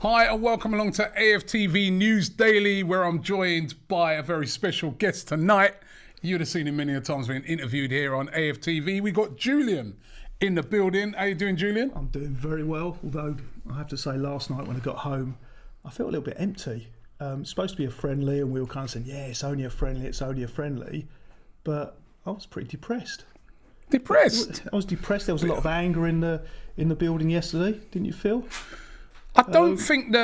Hi and welcome along to AFTV News Daily, where I'm joined by a very special guest tonight. You'd have seen him many a times being interviewed here on AFTV. We got Julian in the building. How you doing, Julian? I'm doing very well, although I have to say last night when I got home, I felt a little bit empty. It's supposed to be a friendly, and we were kind of saying, yeah, it's only a friendly, but I was pretty depressed. Depressed? I was depressed. There was a lot of anger in the building yesterday, didn't you feel? I don't think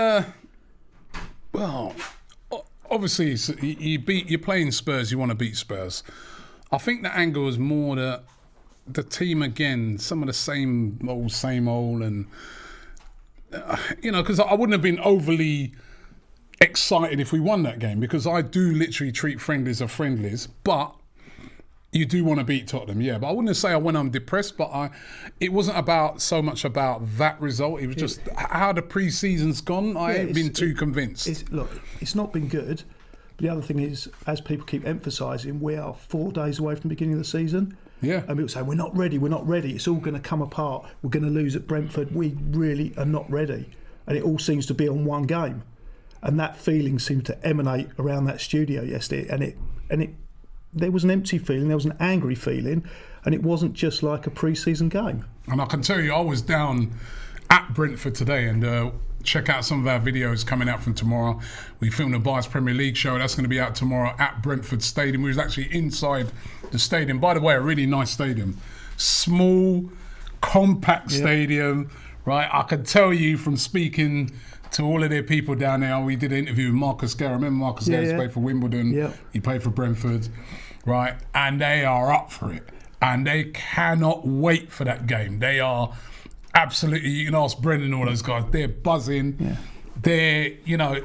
obviously you're playing Spurs, you want to beat Spurs. I think the anger was more the team again, some of the same old, and because I wouldn't have been overly excited if we won that game, because I do literally treat friendlies as friendlies, but you do want to beat Tottenham, yeah. But I wouldn't say I went on depressed, but it wasn't so much about that result. It was just how the pre-season's gone. I ain't been too convinced. Look, it's not been good. But the other thing is, as people keep emphasising, we are 4 days away from the beginning of the season. Yeah. And people say, we're not ready. It's all going to come apart. We're going to lose at Brentford. We really are not ready. And it all seems to be on one game. And that feeling seemed to emanate around that studio yesterday. And it there was an empty feeling, there was an angry feeling, and it wasn't just like a pre-season game. And I can tell you, I was down at Brentford today, and check out some of our videos coming out from tomorrow. We filmed a Bias Premier League show. That's going to be out tomorrow at Brentford Stadium. We was actually inside the stadium. By the way, a really nice stadium. Small, compact stadium, right? I can tell you from speaking to all of their people down there. We did an interview with Marcus Guerra. Remember Marcus Guerra played for Wimbledon. Yeah. He played for Brentford, right? And they are up for it. And they cannot wait for that game. They are absolutely, you can ask Brendan and all those guys, they're buzzing. Yeah. They're,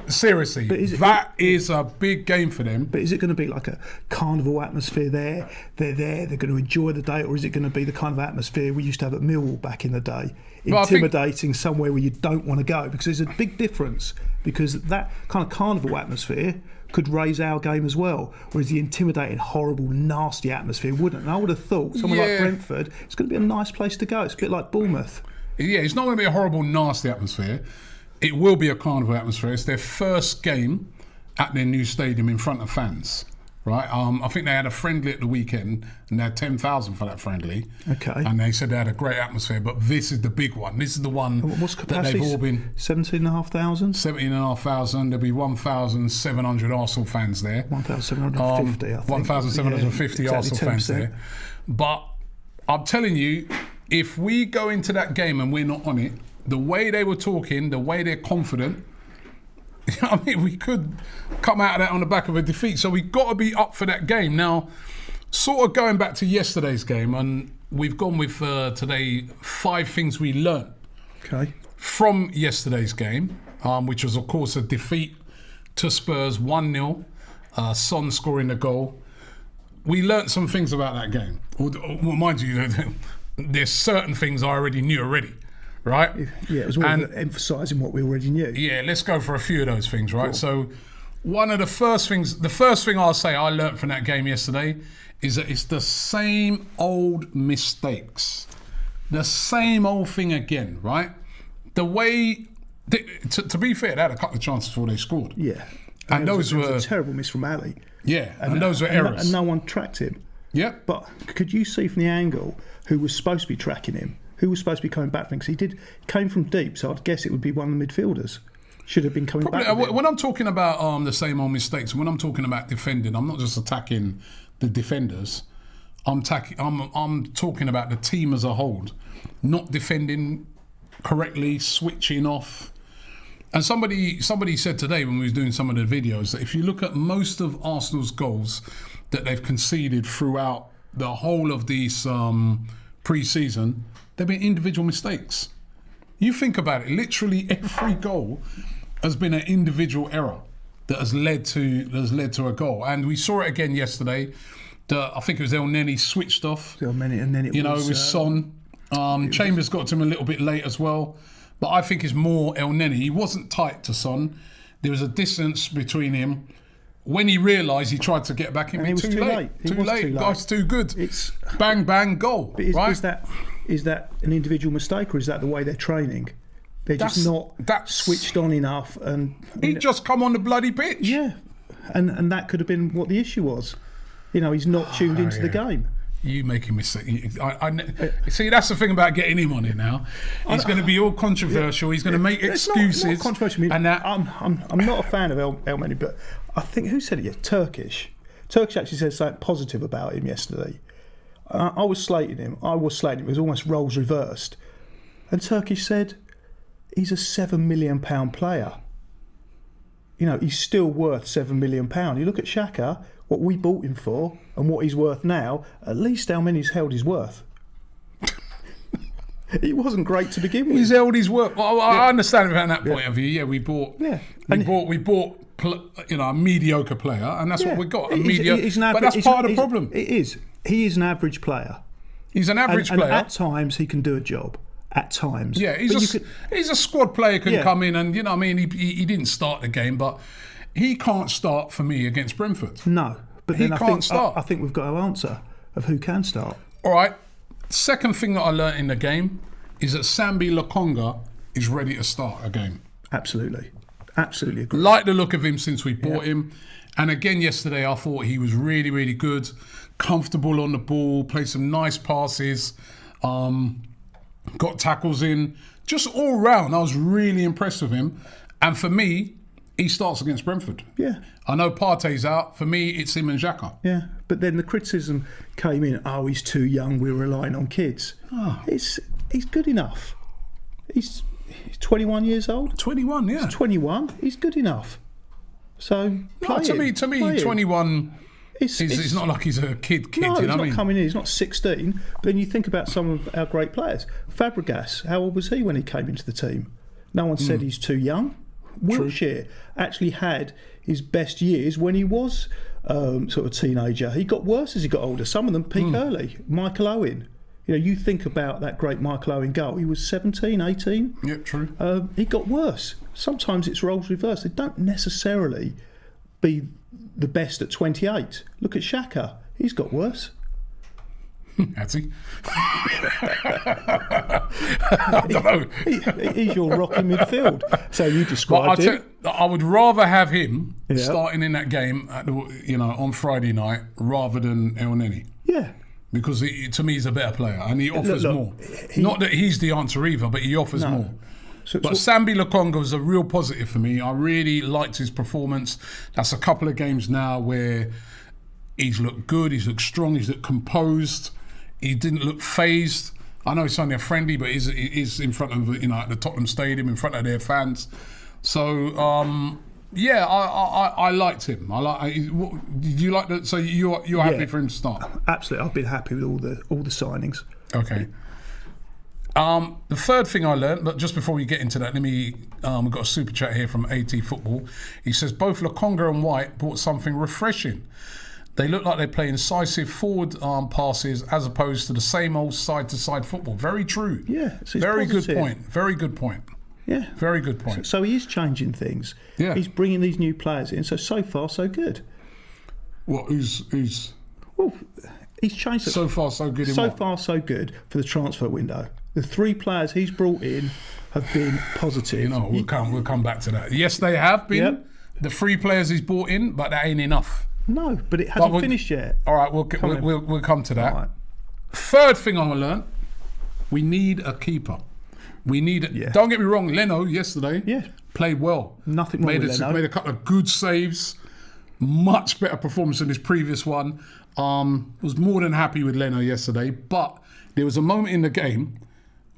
seriously, that is a big game for them. But is it going to be like a carnival atmosphere there? They're there, they're going to enjoy the day, or is it going to be the kind of atmosphere we used to have at Millwall back in the day? Intimidating, somewhere where you don't want to go, because there's a big difference, because that kind of carnival atmosphere could raise our game as well, whereas the intimidating, horrible, nasty atmosphere wouldn't. And I would have thought someone like Brentford, it's going to be a nice place to go. It's a bit like Bournemouth. Yeah, it's not going to be a horrible, nasty atmosphere. It will be a carnival atmosphere. It's their first game at their new stadium in front of fans, right? I think they had a friendly at the weekend, and they had 10,000 for that friendly. Okay. And they said they had a great atmosphere, but this is the big one. This is the one that they've all been... 17,500? 17,500. There'll be 1,700 Arsenal fans there. 1,750, I think. 1,750 Arsenal fans there. But I'm telling you, if we go into that game and we're not on it, the way they were talking, the way they're confident, we could come out of that on the back of a defeat. So we've got to be up for that game. Now, sort of going back to yesterday's game, and we've gone with today 5 things we learnt from yesterday's game, which was, of course, a defeat to Spurs, 1-0, Son scoring the goal. We learnt some things about that game. Well, mind you, there's certain things I already knew already. Right? Yeah, it was emphasising what we already knew. Yeah, let's go for a few of those things, right? Cool. So one of the first thing I'll say I learnt from that game yesterday is that it's the same old mistakes. The same old thing again, right? The way, to be fair, they had a couple of chances before they scored. Yeah. And those were a terrible miss from Ali. Yeah, and those were errors. And no one tracked him. Yeah. But could you see from the angle who was supposed to be tracking him? Who was supposed to be coming back from him? Because he came from deep, so I'd guess it would be one of the midfielders. Should have been coming back. When I'm talking about the same old mistakes, when I'm talking about defending, I'm not just attacking the defenders. I'm talking about the team as a whole, not defending correctly, switching off. And somebody said today when we was doing some of the videos that if you look at most of Arsenal's goals that they've conceded throughout the whole of these pre-season, they've been individual mistakes. You think about it, literally every goal has been an individual error that has led to a goal. And we saw it again yesterday. I think it was El Neni switched off. And then it was Son. Chambers got to him a little bit late as well. But I think it's more El Neni. He wasn't tight to Son. There was a distance between him. When he realised, he tried to get back in, but too late. Too late. Guy's too good. It's bang, bang, goal. But is that an individual mistake, or is that the way they're training? They're just not switched on enough. And he just come on the bloody pitch. Yeah, and that could have been what the issue was. He's not tuned into the game. You making me say, see, that's the thing about getting him on here now. He's going to be all controversial. He's going to make excuses. It's not controversial. And that, I'm not a fan of El-Meni, but I think, who said it? Yeah, Turkish actually said something positive about him yesterday. I was slating him. It was almost roles reversed. And Turkish said, he's a £7 million player. He's still worth £7 million. You look at Xhaka, what we bought him for and what he's worth now, at least El-Meni's held his worth. He wasn't great to begin with. He's held his worth. Well, I understand it from that point of view. Yeah, we bought a mediocre player, and that's what we got. But that's part of the problem. It is. He is an average player. He's an average player. And at times he can do a job. At times. Yeah, he's a squad player, can come in and, he didn't start the game, but he can't start for me against Brentford. No, but then I think we've got our answer of who can start. All right. Second thing that I learnt in the game is that Sambi Lokonga is ready to start a game. Absolutely agree. Like the look of him since we bought him. And again yesterday I thought he was really, really good, comfortable on the ball, played some nice passes, got tackles in, just all round. I was really impressed with him. And for me, he starts against Brentford. Yeah. I know Partey's out. For me, it's him and Xhaka. Yeah, but then the criticism came in, he's too young, we're relying on kids. He's good enough. He's 21 years old. 21, yeah. He's 21. He's good enough. So, to me, 21... He's not like he's a kid. No, he's not coming in. He's not 16. But then you think about some of our great players. Fabregas, how old was he when he came into the team? No one said he's too young. Wilshere actually had his best years when he was sort of a teenager. He got worse as he got older. Some of them peak early. Michael Owen. You think about that great Michael Owen goal. He was 17, 18. Yeah, true. He got worse. Sometimes it's roles reversed. They don't necessarily be the best at 28. Look at Xhaka. He's got worse. Has he? I don't know. He's your rock in midfield. So you described him. I would rather have him starting in that game on Friday night rather than El-Neni. Yeah. Because to me he's a better player and he offers more. Not that he's the answer either, but he offers more. But Sambi Lokonga was a real positive for me. I really liked his performance. That's a couple of games now where he's looked good, he's looked strong, he's looked composed. He didn't look phased. I know it's only a friendly, but he's in front of at the Tottenham Stadium in front of their fans. So I liked him. Did you like that? So you're happy for him to start? Absolutely, I've been happy with all the signings. Okay. The third thing I learned, but just before we get into that, we've got a super chat here from AT Football. He says both Lokonga and White brought something refreshing. They look like they play incisive forward passes as opposed to the same old side-to-side football. Very true. Yeah. So very good point. Very good point. Yeah. Very good point. So he is changing things. Yeah. He's bringing these new players in. So far, so good. What? Who's? Well, he's changed. So far, so good. So far, so good for the transfer window. The three players he's brought in have been positive. We'll come back to that. Yes, they have been. The three players he's brought in, but that ain't enough. No, but it hasn't finished yet. All right, we'll come to that. Right. Third thing I learned, we need a keeper. We need it. Yeah. Don't get me wrong, Leno yesterday played well. Nothing wrong with Leno. Made a couple of good saves. Much better performance than his previous one. Was more than happy with Leno yesterday, but there was a moment in the game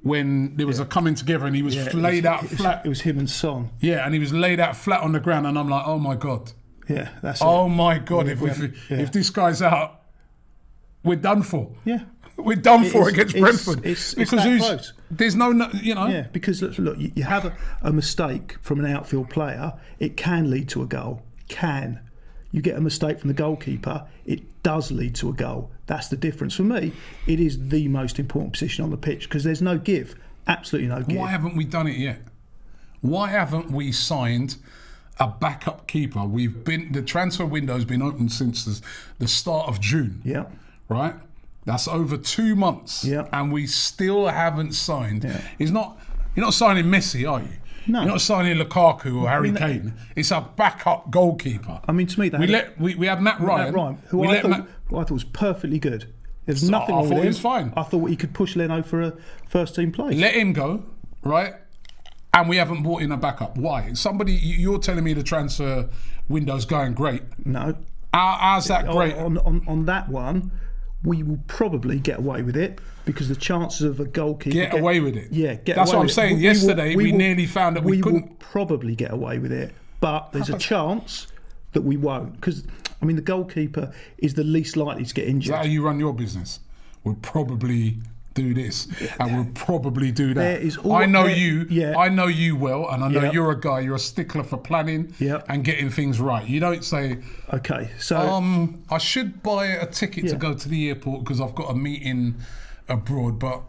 when there was a coming together and he was laid out flat. It was him and Son. Yeah, and he was laid out flat on the ground, and I'm like, oh my God. Yeah, that's it. Oh my God, if this guy's out, we're done for. Yeah. We're done for against Brentford. It's that close. There's no. Yeah, because look, you have a mistake from an outfield player, it can lead to a goal. Can. You get a mistake from the goalkeeper, it does lead to a goal. That's the difference. For me, it is the most important position on the pitch because there's no give. Absolutely no give. Why haven't we done it yet? Why haven't we signed a backup keeper? The transfer window's been open since the start of June. Yeah. Right? That's over 2 months. Yeah. And we still haven't signed. Yeah. It's not You're not signing Messi, are you? No. You're not signing Lukaku or Harry Kane. It's a backup goalkeeper. I mean, to me, we had Matt Ryan. Who I thought was perfectly good. There's nothing wrong with him. He was fine. I thought he could push Leno for a first-team place. Let him go, right? And we haven't brought in a backup. Why? You're telling me the transfer window's going great. No. How's that great? On that one, we will probably get away with it because the chances of a goalkeeper get away with it. Yeah, that's what I'm saying. Yesterday we nearly found that we couldn't. Will probably get away with it, but there's a chance that we won't. Because I mean, the goalkeeper is the least likely to get injured. Is that how you run your business? We'll probably do this, and we'll probably do that. I know you well, and I know you're a guy. You're a stickler for planning and getting things right. You don't say, okay, so I should buy a ticket to go to the airport because I've got a meeting abroad, but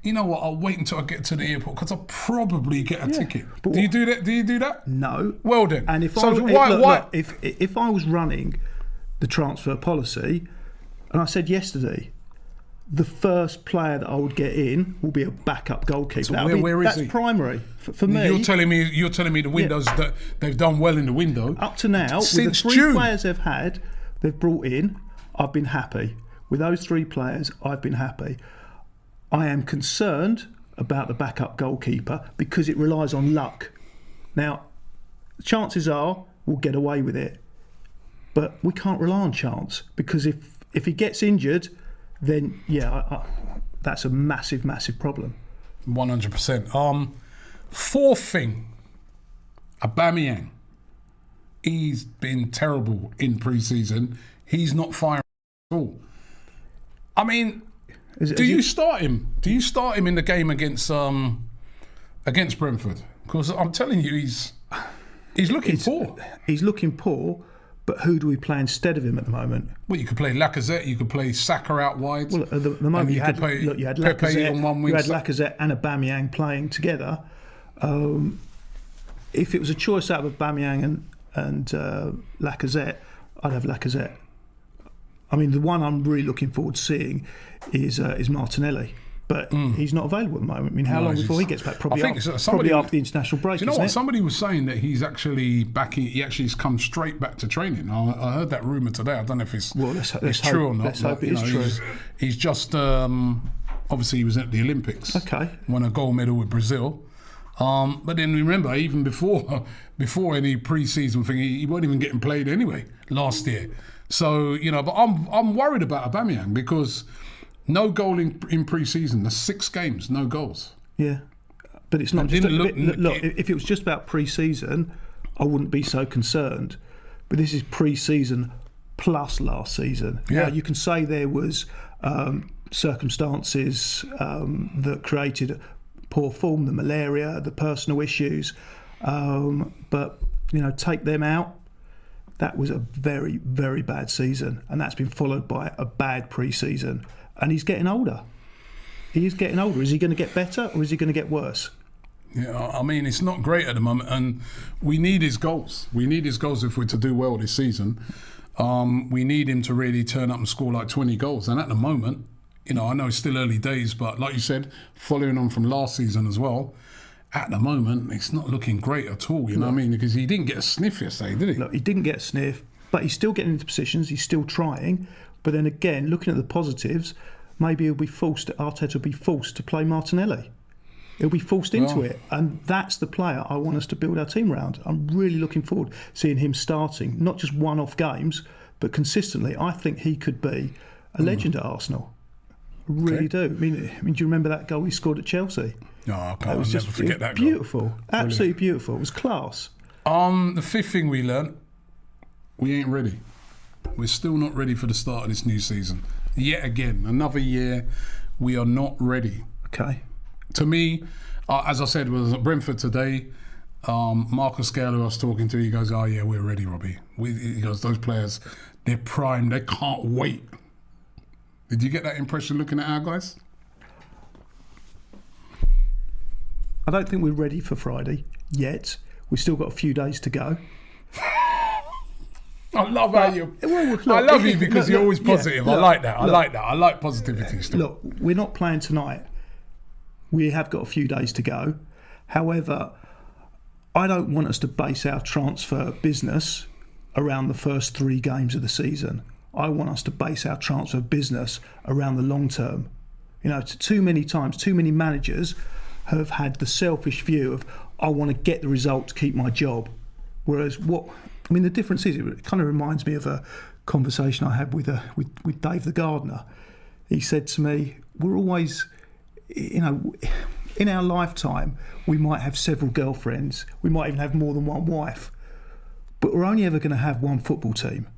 you know what? I'll wait until I get to the airport because I'll probably get a ticket. Do you do that? Do you do that? No. Well then, and if if I was running the transfer policy, and I said yesterday, the first player that I would get in will be a backup goalkeeper. So where is he? That's primary for me. You're telling me the windows that they've done well in the window up to now. Since with the 3 June. Players they've brought in, I've been happy. With those 3 players, I've been happy. I am concerned about the backup goalkeeper because it relies on luck. Now, chances are we'll get away with it, but we can't rely on chance because if he gets injured, then that's a massive, massive problem. 100%. Fourth thing, Aubameyang. He's been terrible in pre-season. He's not firing at all. I mean, do you start him? Do you start him in the game against Brentford? Because I'm telling you, he's looking poor. He's looking poor. But who do we play instead of him at the moment? Well, you could play Lacazette, you could play Saka out wide. Well, at the moment you had Lacazette, on one wing. You had Lacazette and Aubameyang playing together. If it was a choice out of Aubameyang and Lacazette, I'd have Lacazette. I mean, the one I'm really looking forward to seeing is Martinelli. But he's not available at the moment. I mean, how long before he gets back? Probably after the international break. Do you know what? Somebody was saying that he's actually back. He actually has come straight back to training. I heard that rumour today. I don't know if it's true or not. Let's hope it is true. He's just obviously he was at the Olympics. Okay. Won a gold medal with Brazil. But then remember, even before any pre-season thing, he wasn't even getting played anyway last year. So but I'm worried about Aubameyang because. No goal in pre-season. There's 6 games, no goals. Yeah, but it's not just... Look, if it was just about pre-season, I wouldn't be so concerned. But this is pre-season plus last season. Yeah. Now, you can say there was circumstances that created poor form, the malaria, the personal issues. But, take them out. That was a very, very bad season. And that's been followed by a bad pre-season. And he's getting older. He is getting older. Is he going to get better or is he going to get worse? Yeah, I mean, it's not great at the moment, and we need his goals. We need his goals if we're to do well this season. We need him to really turn up and score like 20 goals. And at the moment, I know it's still early days, but like you said, following on from last season as well, at the moment, it's not looking great at all, you know what I mean? Because he didn't get a sniff yesterday, did he? Look, he didn't get a sniff, but he's still getting into positions, he's still trying. But then again, looking at the positives, maybe Arteta will be forced to play Martinelli. He'll be forced into it. And that's the player I want us to build our team around. I'm really looking forward to seeing him starting, not just one-off games, but consistently. I think he could be a legend at Arsenal. I really do. I mean, do you remember that goal he scored at Chelsea? No, I can't. I'll never forget that goal. Beautiful. Absolutely beautiful. It was class. The fifth thing we learned, we ain't ready. We're still not ready for the start of this new season. Yet again, another year, we are not ready. Okay. To me, as I said, was at Brentford today. Marcus Gale, who I was talking to, he goes, "Oh yeah, we're ready, Robbie." He goes, "Those players, they're prime. They can't wait." Did you get that impression looking at our guys? I don't think we're ready for Friday yet. We've still got a few days to go. I love how you. I love you because you're always positive. I like that. I like that. I like positivity still. Look, we're not playing tonight. We have got a few days to go. However, I don't want us to base our transfer business around the first 3 games of the season. I want us to base our transfer business around the long term. You know, too many times, too many managers have had the selfish view of, I want to get the result to keep my job. Whereas the difference is, it kind of reminds me of a conversation I had with Dave the gardener. He said to me, we're always, in our lifetime, we might have several girlfriends, we might even have more than one wife, but we're only ever going to have one football team.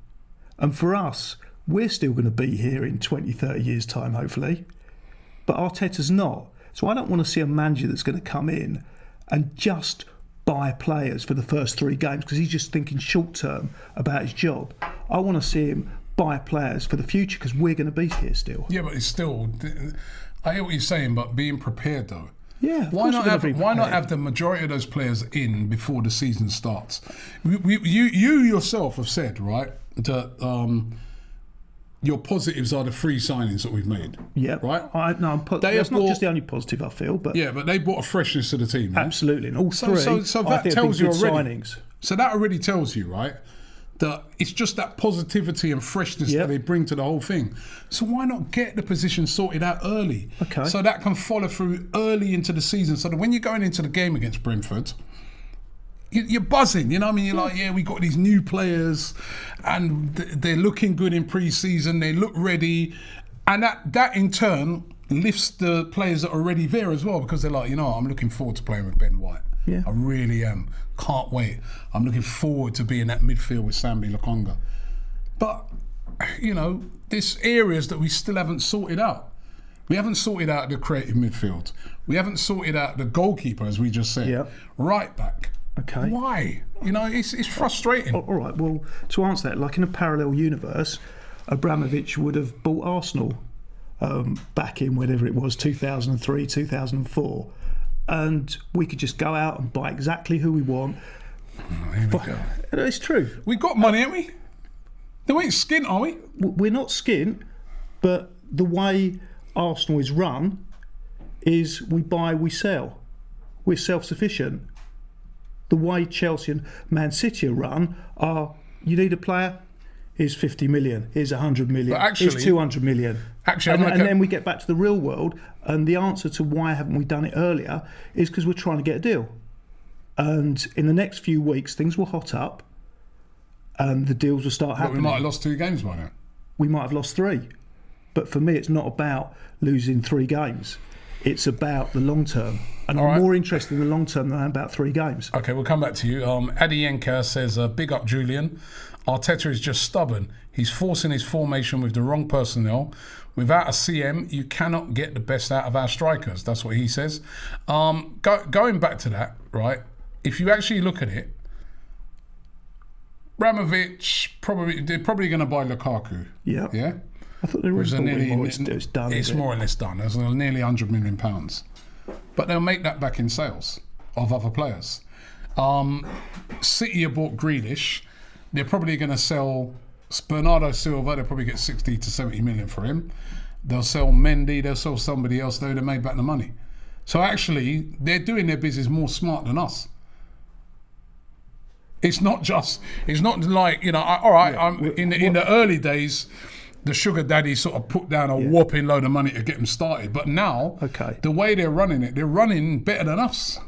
And for us, we're still going to be here in 20, 30 years' time, hopefully. But Arteta's not. So I don't want to see a manager that's going to come in and just buy players for the first 3 games because he's just thinking short term about his job. I want to see him buy players for the future because we're going to be here still. Yeah, but it's still... I hear what you're saying, but being prepared, though. Yeah, why not have the majority of those players in before the season starts? You yourself have said, right, that your positives are the 3 signings that we've made. Yeah, right. That's not just the only positive I feel, but yeah, but they brought a freshness to the team. Yeah? Absolutely, and all 3. So that tells you already. Signings. So that already tells you, right, that it's just that positivity and freshness that they bring to the whole thing. So why not get the position sorted out early? Okay. So that can follow through early into the season, so that when you're going into the game against Brentford, you're buzzing, you know what I mean? You're like, we got these new players and they're looking good in pre-season, they look ready, and that in turn lifts the players that are already there as well, because they're like, I'm looking forward to playing with Ben White. Yeah. I really am. Can't wait. I'm looking forward to being that midfield with Sambi Lokonga. But, there's areas that we still haven't sorted out. We haven't sorted out the creative midfield. We haven't sorted out the goalkeeper, as we just said. Yep. Right back. Okay. Why? It's frustrating. All right, well, to answer that, like in a parallel universe, Abramovich would have bought Arsenal back in whatever it was, 2003, 2004. And we could just go out and buy exactly who we want. Here we go. It's true. We got money, haven't we? No, we ain't skint, are we? We're not skint, but the way Arsenal is run is we buy, we sell. We're self-sufficient. The way Chelsea and Man City are run are, you need a player, here's 50 million, here's 100 million, here's 200 million. Actually, and then we get back to the real world, and the answer to why haven't we done it earlier is because we're trying to get a deal. And in the next few weeks, things will hot up, and the deals will start happening. But we might have lost 2 games by now. We might have lost 3. But for me, it's not about losing 3 games. It's about the long term. And I'm more interested in the long term than I am about 3 games. Okay, we'll come back to you. Adienka says, big up Julian. Arteta is just stubborn. He's forcing his formation with the wrong personnel. Without a CM, you cannot get the best out of our strikers. That's what he says. Going back to that, right, if you actually look at it, Abramovich, they're probably going to buy Lukaku. Yeah. Yeah? I thought they were it's done. It's more or less done. It's nearly £100 million. But they'll make that back in sales of other players. City have bought Grealish. They're probably going to sell Bernardo Silva. They'll probably get 60 to 70 million for him. They'll sell Mendy. They'll sell somebody else. They would have made back the money. So actually, they're doing their business more smart than us. It's not like, in the early days, the sugar daddy sort of put down a whopping load of money to get them started. But now, the way they're running better than us.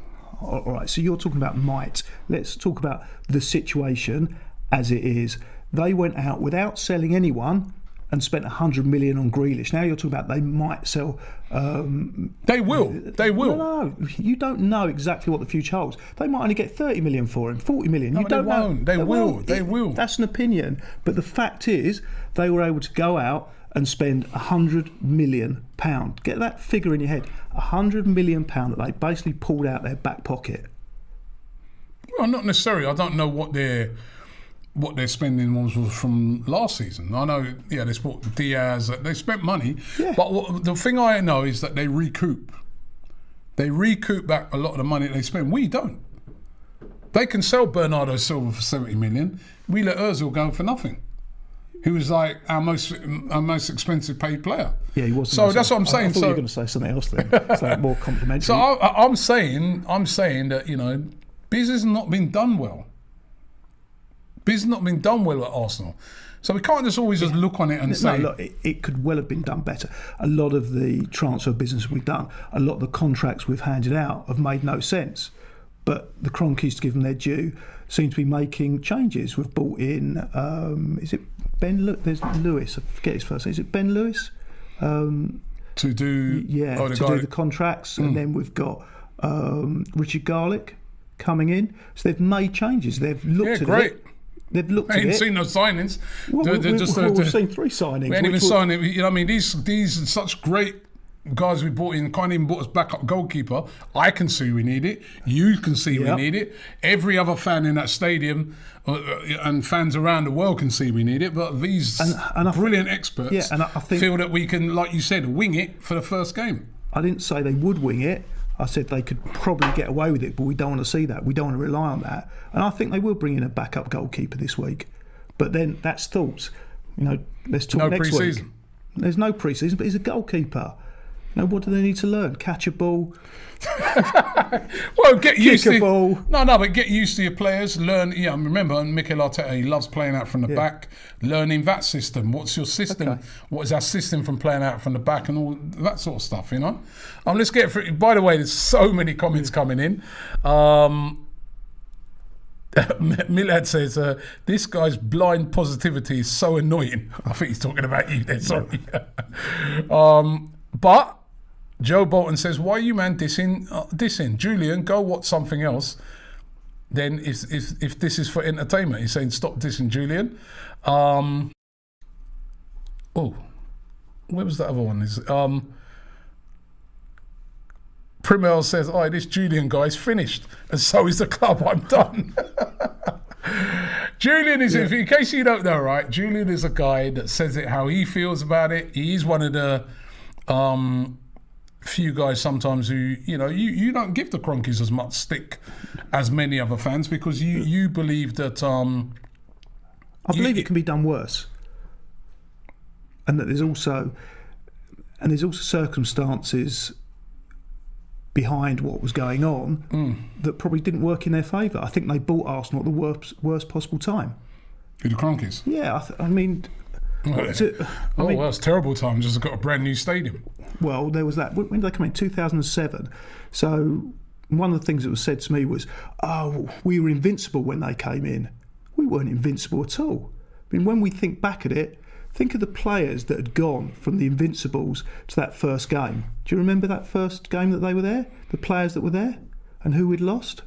All right, so you're talking about might. Let's talk about the situation as it is. They went out without selling anyone and spent 100 million on Grealish. Now you're talking about they might sell. They will. No, you don't know exactly what the future holds. They might only get 30 million for him, 40 million. No, you don't know. They will. They will. That's an opinion. But the fact is, they were able to go out and spend £100 million. Get that figure in your head. £100 million that they basically pulled out their back pocket. Well, not necessarily. I don't know what their spending was from last season. I know, they bought Diaz. They spent money. Yeah. But the thing I know is that they recoup. They recoup back a lot of the money they spend. We don't. They can sell Bernardo Silva for 70 million. We let Ozil go for nothing. who was like our most expensive paid player. Yeah, he was. So that's what I'm saying. I thought you were going to say something else then, so more complimentary. So I'm saying that, you know, biz has not been done well. Biz has not been done well at Arsenal. So we can't just always just look on it and say... No, look, it could well have been done better. A lot of the transfer business we've done, a lot of the contracts we've handed out have made no sense. But the Cronkies, to give them their due, seem to be making changes. We've brought in, is it Ben There's Lewis, I forget his first name. Is it Ben Lewis? To do... do the contracts. And then we've got Richard Garlick coming in. So they've made changes. They've looked at it. They've looked at it. I ain't seen no signings. Well, we've seen 3 signings. We ain't even signed it. You know what I mean? These are such great guys we brought in. Can't even brought us backup goalkeeper. I can see we need it. You can see we need it. Every other fan in that stadium and fans around the world can see we need it. But these brilliant experts I think, feel that we can, like you said, wing it for the first game. I didn't say they would wing it. I said they could probably get away with it, but we don't want to see that. We don't want to rely on that. And I think they will bring in a backup goalkeeper this week. But then that's thoughts. You know, let's talk next week. There's no pre-season, but he's a goalkeeper. You know, what do they need to learn? Catch a ball. Well, get used to a ball. But get used to your players. Learn. Yeah, remember Mikel Arteta. He loves playing out from the back. Learning that system. What's your system? Okay. What is our system from playing out from the back and all that sort of stuff? You know. Let's get through. By the way, there's so many comments coming in. Milad says, this guy's blind positivity is so annoying. I think he's talking about you there, sorry. But Joe Bolton says, why are you man dissing? Julian, go watch something else. Then if this is for entertainment, he's saying stop dissing Julian. Where was the other one? Primel says, this Julian guy's finished, and so is the club. I'm done. Julian is, in case you don't know, right? Julian is a guy that says it how he feels about it. He is one of the few guys sometimes who, you know, you don't give the Cronkies as much stick as many other fans because you believe that... I believe it can be done worse. And that there's also circumstances behind what was going on that probably didn't work in their favour. I think they bought Arsenal at the worst possible time. Who, the Cronkies? Yeah, I mean... well, it's terrible time. Just got a brand new stadium. Well, there was that. When did they come in? 2007. So one of the things that was said to me was, we were invincible when they came in. We weren't invincible at all. I mean, when we think back at it, think of the players that had gone from the Invincibles to that first game. Do you remember that first game that they were there? The players that were there and who we'd lost?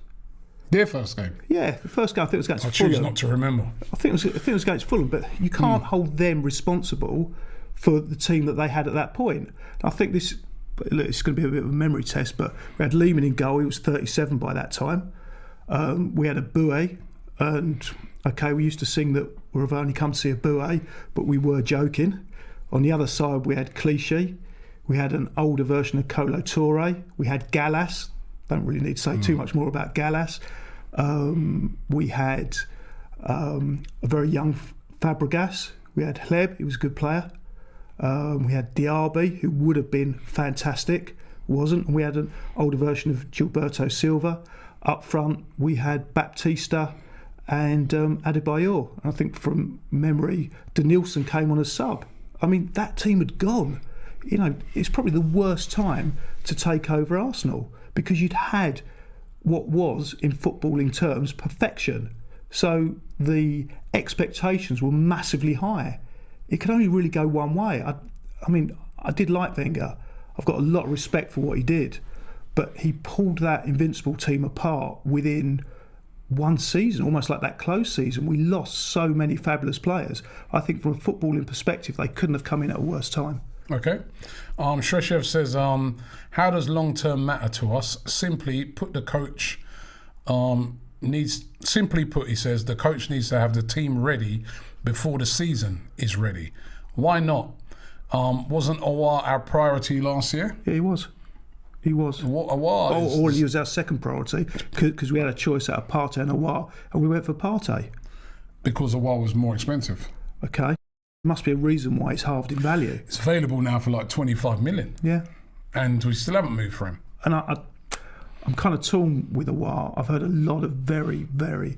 Their first game? Yeah, the first game I think it was against Fulham. I choose not to remember. I think it was against Fulham, but you can't hold them responsible for the team that they had at that point. I think it's going to be a bit of a memory test, but we had Lehman in goal. He was 37 by that time. We had a Boué, and we used to sing that we've only come to see a Boué, but we were joking. On the other side, we had Clichy. We had an older version of Kolo Touré. We had Gallas. Don't really need to say too much more about Gallas. We had a very young Fabregas. We had Hleb, he was a good player. We had Diaby, who would have been fantastic, wasn't. And we had an older version of Gilberto Silva. Up front, we had Baptista and Adebayor. I think from memory, Denilson came on as sub. I mean, that team had gone. You know, it's probably the worst time to take over Arsenal because you'd had what was, in footballing terms, perfection. So the expectations were massively high. It could only really go one way. I mean, I did like Wenger. I've got a lot of respect for what he did. But he pulled that Invincible team apart within one season, almost like that close season. We lost so many fabulous players. I think from a footballing perspective, they couldn't have come in at a worse time. Okay. Shreshev says, how does long-term matter to us? Simply put, the coach he says, the coach needs to have the team ready before the season is ready. Why not? Wasn't Aouar our priority last year? Yeah, he was. He was. Or he was our second priority because we had a choice out of Partey and Aouar, and we went for Partey. Because Aouar was more expensive. Okay. Must be a reason why it's halved in value. It's available now for like 25 million. Yeah. And we still haven't moved for him. And I'm kind of torn with Aouar. I've heard a lot of very, very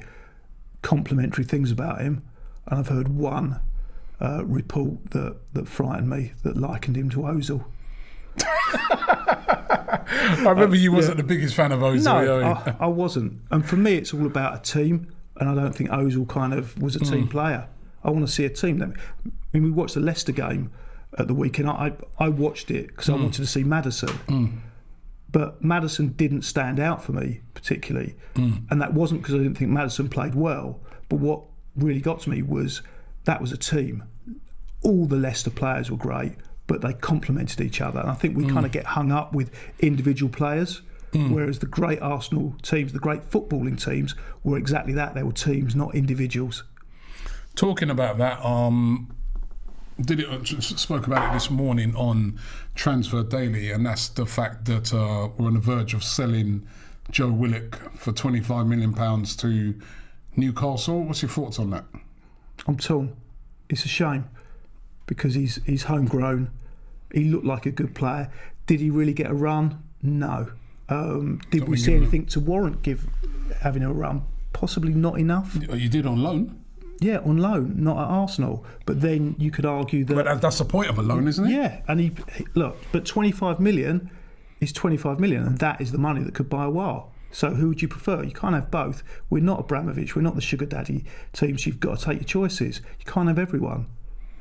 complimentary things about him. And I've heard one report that frightened me, that likened him to Ozil. I remember you wasn't the biggest fan of Ozil. No, I wasn't. And for me, it's all about a team. And I don't think Ozil kind of was a team player. I want to see a team. I mean, we watched the Leicester game at the weekend. I watched it because I wanted to see Maddison. But Maddison didn't stand out for me particularly. And that wasn't because I didn't think Maddison played well. But what really got to me was that was a team. All the Leicester players were great, but they complemented each other. And I think we kind of get hung up with individual players. Whereas the great Arsenal teams, the great footballing teams, were exactly that. They were teams, not individuals. Talking about that, spoke about it this morning on Transfer Daily, and that's the fact that we're on the verge of selling Joe Willock for £25 million to Newcastle. What's your thoughts on that? I'm torn. It's a shame because he's homegrown. He looked like a good player. Did he really get a run? No. Did we see anything to warrant having a run? Possibly not enough. You did on loan. Yeah, on loan, not at Arsenal. But then you could argue that... But that's the point of a loan, isn't it? Yeah, and he look, but 25 million is 25 million, and that is the money that could buy Aouar. So who would you prefer? You can't have both. We're not Abramovich, we're not the sugar daddy teams. You've got to take your choices. You can't have everyone.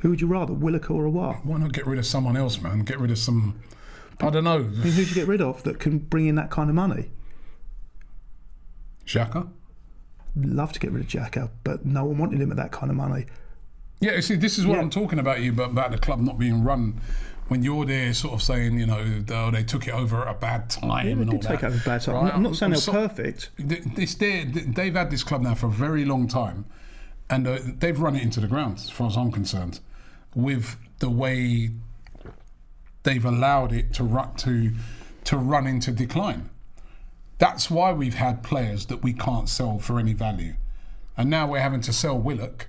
Who would you rather, Willock or Aouar? Why not get rid of someone else, man? Get rid of some... I don't know. Who do you get rid of that can bring in that kind of money? Xhaka? Love to get rid of Xhaka, but no one wanted him at that kind of money. Yeah, you see, this is what I'm talking about you, but about the club not being run. When you're there, sort of saying, they took it over at a bad time. Yeah, they did take it over a bad time. Right? I'm not saying they're perfect. They've had this club now for a very long time, and they've run it into the ground, as far as I'm concerned, with the way they've allowed it to run into decline. That's why we've had players that we can't sell for any value. And now we're having to sell Willock.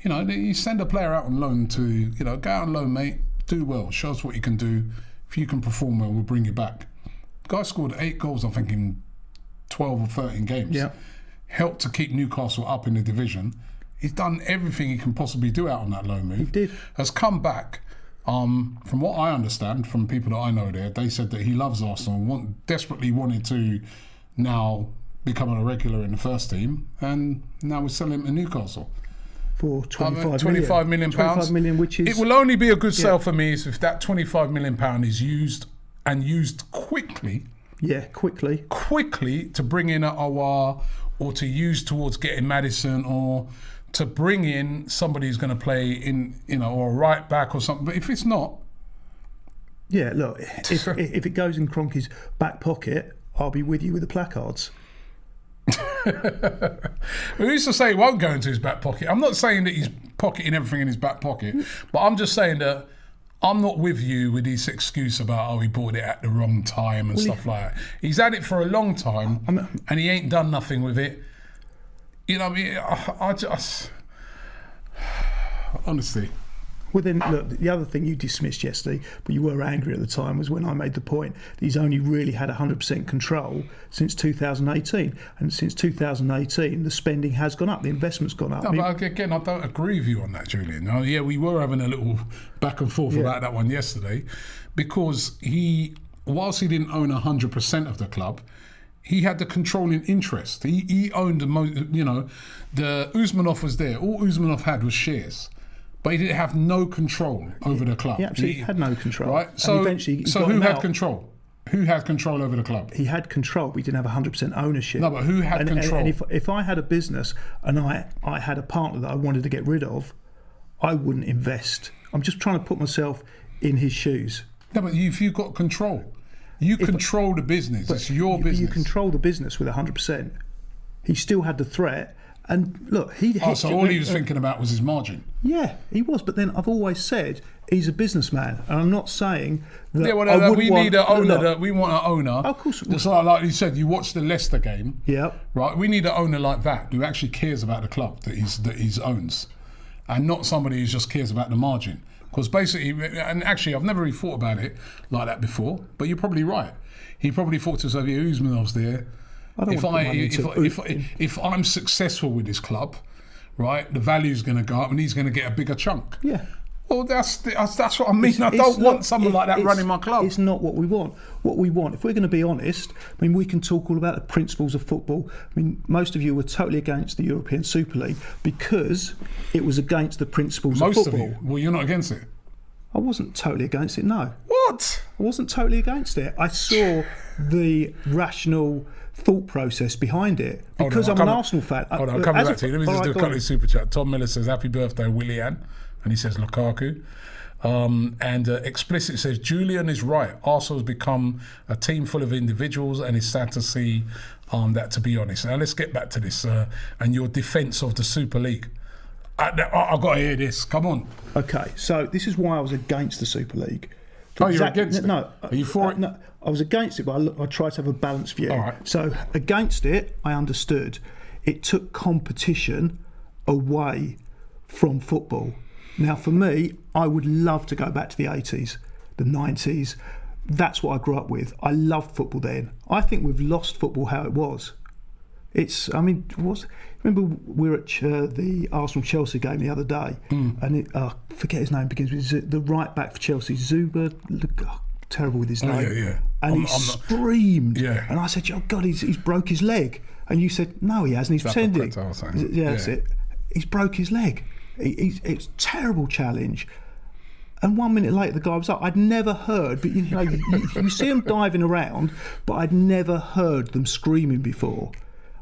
You send a player out on loan to, go out on loan, mate, do well, show us what you can do. If you can perform well, we'll bring you back. The guy scored 8 goals, I think, in 12 or 13 games. Yeah. Helped to keep Newcastle up in the division. He's done everything he can possibly do out on that loan move. He did. Has come back. From what I understand, from people that I know there, they said that he loves Arsenal, desperately wanted to now become a regular in the first team, and now we're selling him to Newcastle. For £25 million. £25 million, which is... It will only be a good sell for me if that £25 million is used quickly. Yeah, quickly. Quickly to bring in a Aouar, or to use towards getting Maddison, or to bring in somebody who's going to play in, or a right back or something. But if it's not... Yeah, look, if it goes in Kroenke's back pocket, I'll be with you with the placards. Who's to say it won't go into his back pocket? I'm not saying that he's pocketing everything in his back pocket, but I'm just saying that I'm not with you with this excuse about, he bought it at the wrong time and stuff like that. He's had it for a long time, and he ain't done nothing with it. I just... Honestly... Well, then, look, the other thing you dismissed yesterday, but you were angry at the time, was when I made the point that he's only really had 100% control since 2018. And since 2018, the spending has gone up, the investment's gone up. No, but again, I don't agree with you on that, Julian. Yeah, we were having a little back and forth about that one yesterday, because whilst he didn't own 100% of the club, he had the controlling interest. He owned the most, the Usmanov was there. All Usmanov had was shares. But he didn't have no control over the club. He absolutely had no control. Right. So who had control? Who had control over the club? He had control, but he didn't have 100% ownership. No, but who had control? And if I had a business and I had a partner that I wanted to get rid of, I wouldn't invest. I'm just trying to put myself in his shoes. No, but if you've got control, you control the business. It's your business. You control the business with 100%. He still had the threat. And look, so all he was thinking about was his margin. Yeah, he was. But then I've always said he's a businessman, and I'm not saying that. Yeah, well, we need an owner. We want an owner. Of course. Just like you said, you watched the Leicester game. Yeah. Right. We need an owner like that who actually cares about the club that he owns, and not somebody who just cares about the margin. Because basically, and actually, I've never really thought about it like that before, but you're probably right. He probably thought to himself, yeah, Usmanov's there. If I'm successful with this club, right, the value's going to go up and he's going to get a bigger chunk. Yeah. Well, that's what I mean. I don't want someone like that running my club. It's not what we want. What we want, if we're going to be honest, I mean, we can talk all about the principles of football. I mean, most of you were totally against the European Super League because it was against the principles of football. Most of you? Well, you're not against it? I wasn't totally against it, no. What? I wasn't totally against it. I saw the rational thought process behind it because I'm an Arsenal fan. Hold on, I'm coming back to you. Let me just do a couple of super chat. Tom Miller says, happy birthday, Willian. And he says Lukaku. And Explicit says, Julian is right. Arsenal's become a team full of individuals and it's sad to see that, to be honest. Now, let's get back to this and your defence of the Super League. I've got to hear this. Come on. Okay, so this is why I was against the Super League. You're against it? No. Are you for it? No, I was against it, but I tried to have a balanced view. All right. So against it, I understood. It took competition away from football. Now, for me, I would love to go back to the 80s, the 90s. That's what I grew up with. I loved football then. I think we've lost football how it was. Remember we were at the Arsenal-Chelsea game the other day, and I forget his name, begins with the right back for Chelsea, Zuber, terrible with his name. Yeah. And he screamed. Yeah. And I said, oh God, he's broke his leg. And you said, no, he hasn't, he's pretending. Yeah, that's it. He's broke his leg. It's a terrible challenge. And 1 minute later, the guy was up. I'd never heard, but you see them diving around, but I'd never heard them screaming before.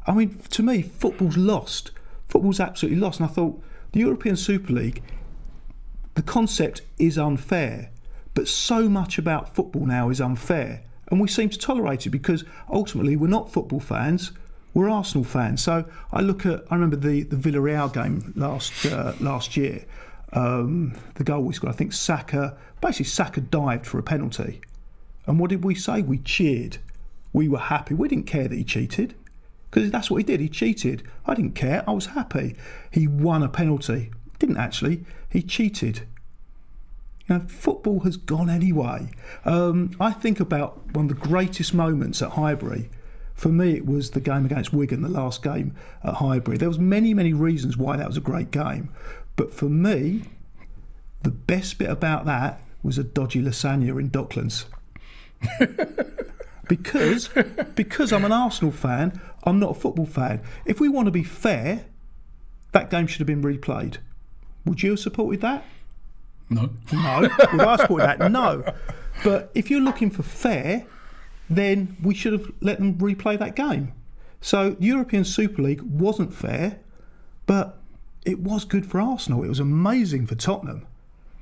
I mean, to me, football's lost. Football's absolutely lost. And I thought, the European Super League, the concept is unfair, but so much about football now is unfair. And we seem to tolerate it because ultimately we're not football fans, we're Arsenal fans. So I remember the Villarreal game last year. The goal we scored, I think Saka dived for a penalty. And what did we say? We cheered. We were happy. We didn't care that he cheated. Because that's what he did. He cheated. I didn't care. I was happy. He won a penalty. Didn't actually. He cheated. Football has gone anyway. I think about one of the greatest moments at Highbury. For me, it was the game against Wigan, the last game at Highbury. There was many, many reasons why that was a great game. But for me, the best bit about that was a dodgy lasagna in Docklands. Because I'm an Arsenal fan, I'm not a football fan. If we want to be fair, that game should have been replayed. Would you have supported that? No. No. Would I support that? No. But if you're looking for fair, then we should have let them replay that game. So the European Super League wasn't fair, but it was good for Arsenal. It was amazing for Tottenham.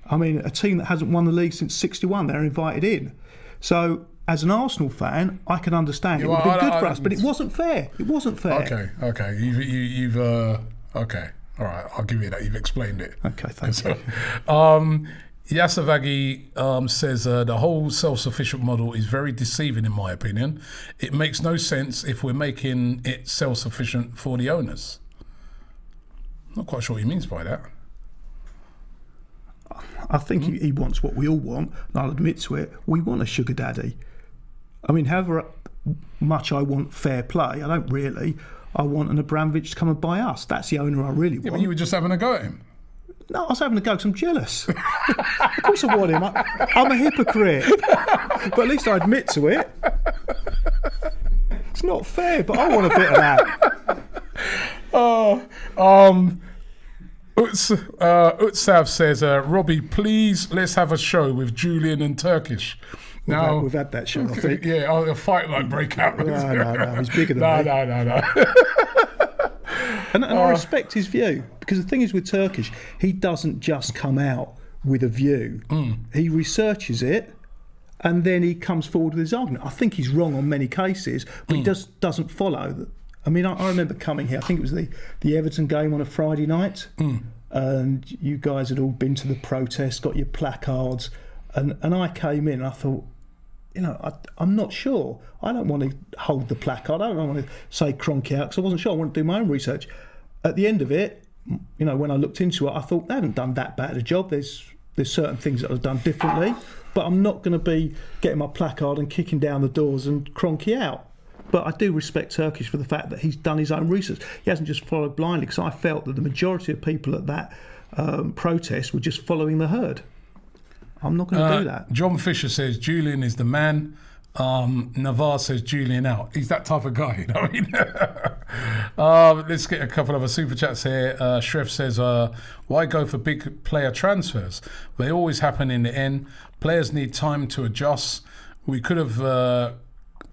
I mean, a team that hasn't won the league since '61, they're invited in. So as an Arsenal fan, I can understand it would have been good for us, but it wasn't fair. It wasn't fair. Okay. You've okay. All right, I'll give you that. You've explained it. Okay, thank you. Yasavagi says the whole self-sufficient model is very deceiving in my opinion. It makes no sense if we're making it self-sufficient for the owners. Not quite sure what he means by that. I think he wants what we all want, and I'll admit to it. We want a sugar daddy. I mean, however much I want fair play, I don't really. I want an Abramovich to come and buy us. That's the owner I really want. Yeah, but you were just having a go at him. No, I was having a go because I'm jealous. Of course I want him. I'm a hypocrite. But at least I admit to it. It's not fair, but I want a bit of that. Utsav says, Robbie, please let's have a show with Julian and Turkish. Now we've had that show, I think. Yeah, a fight might break out. No, he's bigger than me. No. And I respect his view, because the thing is with Turkish, he doesn't just come out with a view. He researches it and then he comes forward with his argument. I think he's wrong on many cases, but he doesn't follow. I mean, I remember coming here, I think it was the Everton game on a Friday night, and you guys had all been to the protest, got your placards, and I came in and I thought, I'm not sure. I don't want to hold the placard. I don't want to say Kroenke out because I wasn't sure. I want to do my own research. At the end of it, when I looked into it, I thought they haven't done that bad a job. There's certain things that I've done differently, but I'm not going to be getting my placard and kicking down the doors and Kroenke out. But I do respect Turkish for the fact that he's done his own research. He hasn't just followed blindly, because I felt that the majority of people at that protest were just following the herd. I'm not going to do that. John Fisher says Julian is the man. Navar says Julian out. He's that type of guy, you know what I mean? Let's get a couple of super chats here. Shref says, why go for big player transfers? They always happen in the end. Players need time to adjust. We could have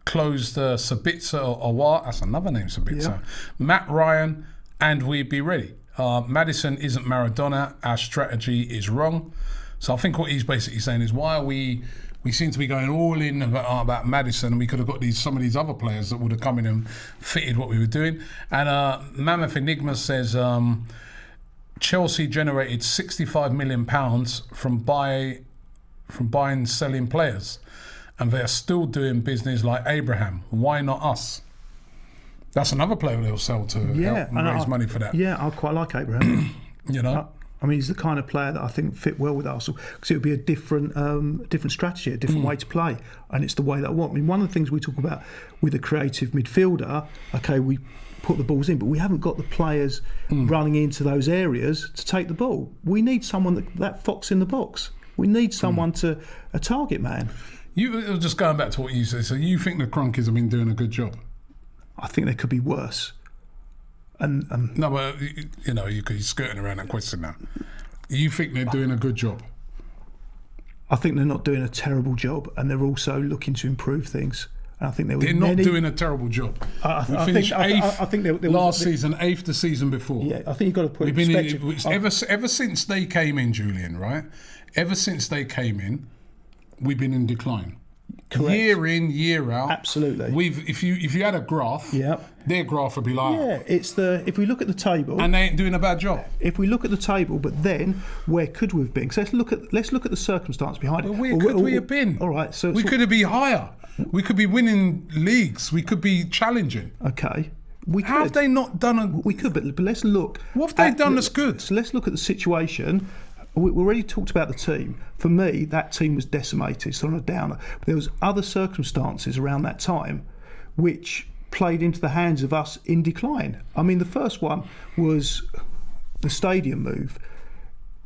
closed Sabitzer or what? That's another name, Sabitzer. Yeah. Matt Ryan, and we'd be ready. Maddison isn't Maradona. Our strategy is wrong. So I think what he's basically saying is, why are we seem to be going all in about Maddison, and we could have got some of these other players that would have come in and fitted what we were doing. And Mammoth Enigma says Chelsea generated £65 million from buying and selling players, and they are still doing business like Abraham. Why not us? That's another player they'll sell to help and raise money for that. Yeah, I quite like Abraham. You know? I mean, he's the kind of player that I think fit well with Arsenal, because it would be a different strategy, a different way to play, and it's the way that I want. I mean, one of the things we talk about with a creative midfielder, okay, we put the balls in, but we haven't got the players running into those areas to take the ball. We need someone that fox in the box. We need someone a target man. You just going back to what you said. So you think the Kroenkes have been doing a good job? I think they could be worse. No, but you're skirting around that question now. You think they're doing a good job? I think they're not doing a terrible job, and they're also looking to improve things. And I think they're not doing a terrible job. We finished eighth last season, eighth the season before. Yeah, I think you've got to put it in perspective. Ever since they came in, Julian, right? Ever since they came in, we've been in decline. Correct. Year in, year out. Absolutely. If you had a graph, their graph would be like, if we look at the table, and they ain't doing a bad job. If we look at the table, but then where could we have been? So let's look at the circumstance behind it. Where could we have been? All right, so we could have been higher. We could be winning leagues. We could be challenging. Okay. How have they not done? We could, but let's look. What have they done that's good? So let's look at the situation. We already talked about the team. For me, that team was decimated, so on a downer. But there was other circumstances around that time which played into the hands of us in decline. I mean, the first one was the stadium move.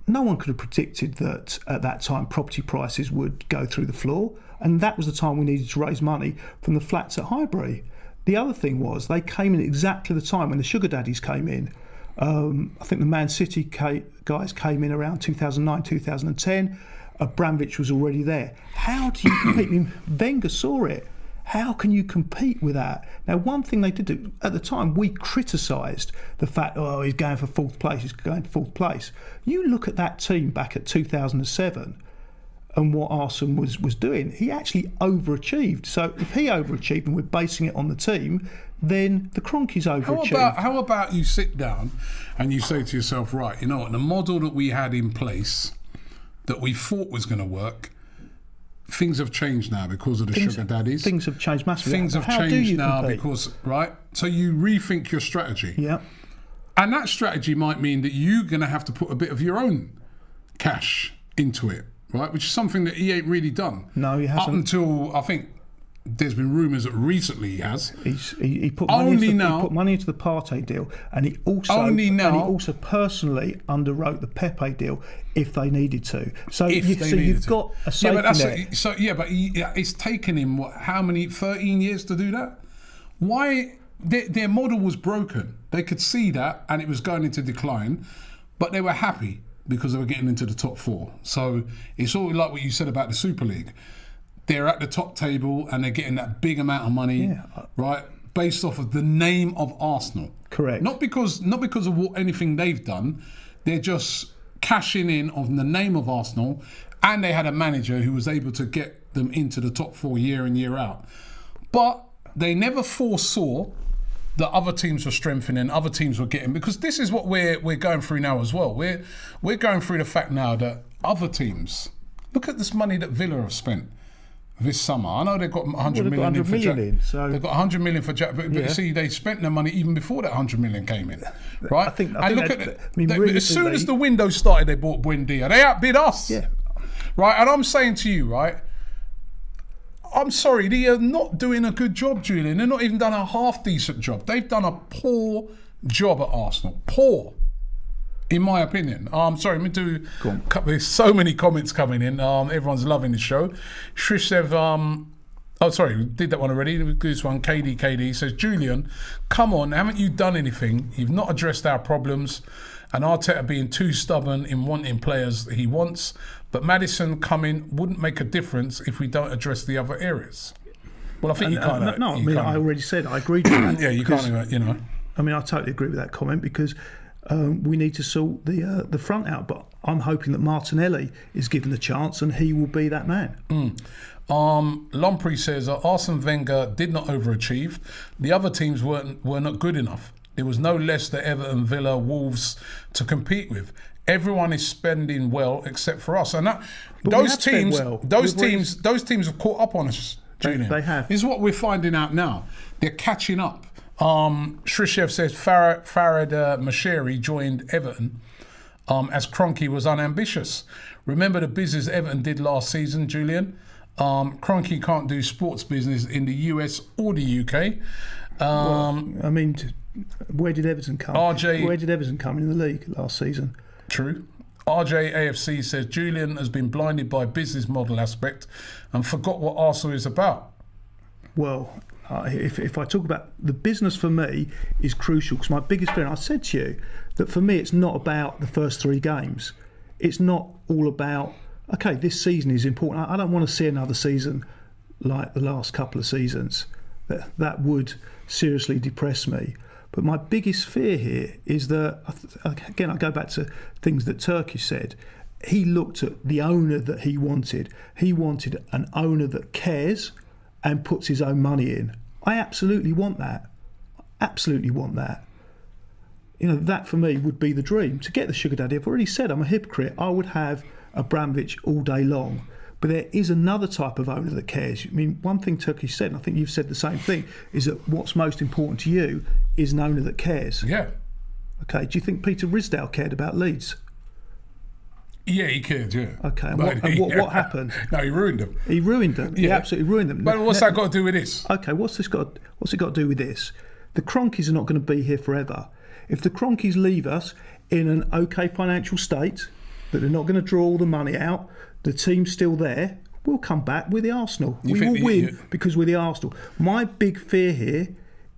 No one could have predicted that at that time property prices would go through the floor, and that was the time we needed to raise money from the flats at Highbury. The other thing was they came in at exactly the time when the sugar daddies came in. I think the Man City guys came in around 2009, 2010. Abramovich was already there. How do you compete? I mean, Wenger saw it. How can you compete with that? Now, one thing they did do, at the time, we criticised the fact, he's going for fourth place. You look at that team back at 2007 and what Arsenal was doing. He actually overachieved. So if he overachieved and we're basing it on the team, then the Kroenkes overachieved. How about you sit down and you say to yourself, right, you know what, the model that we had in place that we thought was going to work, things have changed now because of the sugar daddies. Things have changed massively. Things have changed now because, right? So you rethink your strategy. Yeah. And that strategy might mean that you're going to have to put a bit of your own cash into it, right? Which is something that he ain't really done. No, he hasn't. Up until, I think, there's been rumours that recently he has. He put money into the Partey deal, and he also personally underwrote the Pepe deal if they needed to. So you've got a safety net. But it's taken him how many 13 years to do that? Why? Their model was broken. They could see that, and it was going into decline, but they were happy because they were getting into the top four. So it's all like what you said about the Super League. They're at the top table and they're getting that big amount of money, right? Based off of the name of Arsenal. Correct. Not because of anything they've done. They're just cashing in on the name of Arsenal, and they had a manager who was able to get them into the top four year in, year out. But they never foresaw that other teams were strengthening, other teams were getting, because this is what we're going through now as well. We're going through the fact now that other teams, look at this money that Villa have spent. this summer. I know they've got 100 Well, they've million got in for 100 million Jack. in, so- They've got 100 million for Jack, but you see, they spent their money even before that 100 million came in, right? I think look that- at it. I mean, As soon realistically- as the window started, they bought Buendia. They outbid us, Yeah. right? And I'm saying to you, right? I'm sorry, they are not doing a good job, Julian. They're not even done a half decent job. They've done a poor job at Arsenal. Poor. In my opinion. Sorry, let me do. There's so many comments coming in. Everyone's loving the show. Shrishev, we did that one already. This one, KD says, Julian, come on, haven't you done anything? You've not addressed our problems. And Arteta being too stubborn in wanting players he wants. But Maddison coming wouldn't make a difference if we don't address the other areas. Well, I think you can't. I already said I agreed with that. Yeah, you can't, you know. I mean, I totally agree with that comment because we need to sort the front out. But I'm hoping that Martinelli is given the chance and he will be that man. Lomprey says Arsene Wenger did not overachieve. The other teams were not good enough. There was no Leicester, Everton, Villa, Wolves to compete with. Everyone is spending well except for us, and those teams have caught up on us. Julian. They have. This is what we're finding out now. They're catching up. Shrishev says Farad Mashiri joined Everton as Kroenke was unambitious. Remember the business Everton did last season, Julian? Kroenke can't do sports business in the US or the UK. I mean, where did Everton come? RJ, where did Everton come in the league last season? True. RJ AFC says Julian has been blinded by business model aspect and forgot what Arsenal is about. Well, if I talk about the business for me is crucial because my biggest fear, I said to you that for me it's not about the first 3 games. It's not all about, okay, this season is important. I don't want to see another season like the last couple of seasons. That would seriously depress me. But my biggest fear here is that, again, I go back to things that Turkish said. He looked at the owner that he wanted. He wanted an owner that cares and puts his own money in. I absolutely want that. Absolutely want that. You know, that for me would be the dream. To get the sugar daddy, I've already said I'm a hypocrite. I would have Abramovich all day long. But there is another type of owner that cares. I mean, one thing Turkish said, and I think you've said the same thing, is that what's most important to you is an owner that cares. Yeah. Okay, do you think Peter Ridsdale cared about Leeds? Yeah, he cared, yeah. Okay, and what happened? No, he ruined them. He ruined them. Yeah. He absolutely ruined them. But what's that got to do with this? Okay, what's it got to do with this? The Kroenkes are not going to be here forever. If the Kroenkes leave us in an okay financial state, that they're not going to draw all the money out, the team's still there, we'll come back with the Arsenal. We will win because we're the Arsenal. My big fear here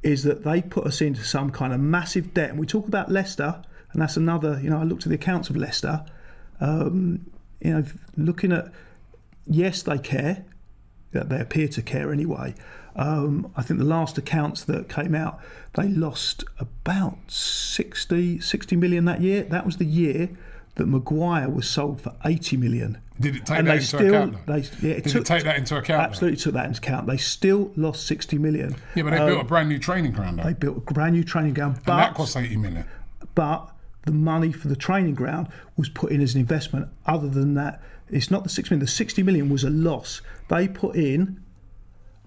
is that they put us into some kind of massive debt. And we talk about Leicester, and that's another, I looked at the accounts of Leicester, looking at, yes, they care, they appear to care anyway. I think the last accounts that came out, they lost about 60 million that year. That was the year that Maguire was sold for 80 million. Did it take that into account? Did it take that into account? Absolutely took that into account. They still lost 60 million. Yeah, but they built a brand new training ground. They built a brand new training ground. And that cost 80 million. But the money for the training ground was put in as an investment. Other than that, it's not the 6 million. The 60 million was a loss. They put in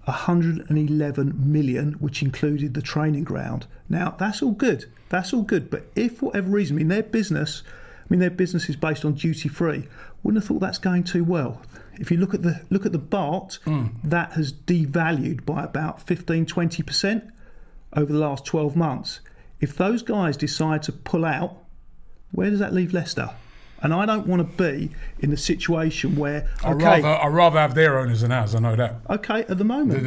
111 million, which included the training ground. Now, that's all good. That's all good. But if for whatever reason, their business is based on duty free. Wouldn't have thought that's going too well. If you look at the baht, that has devalued by about 15-20% over the last 12 months. If those guys decide to pull out, where does that leave Leicester? And I don't want to be in the situation where I'd rather have their owners than ours. I know that. Okay, at the moment,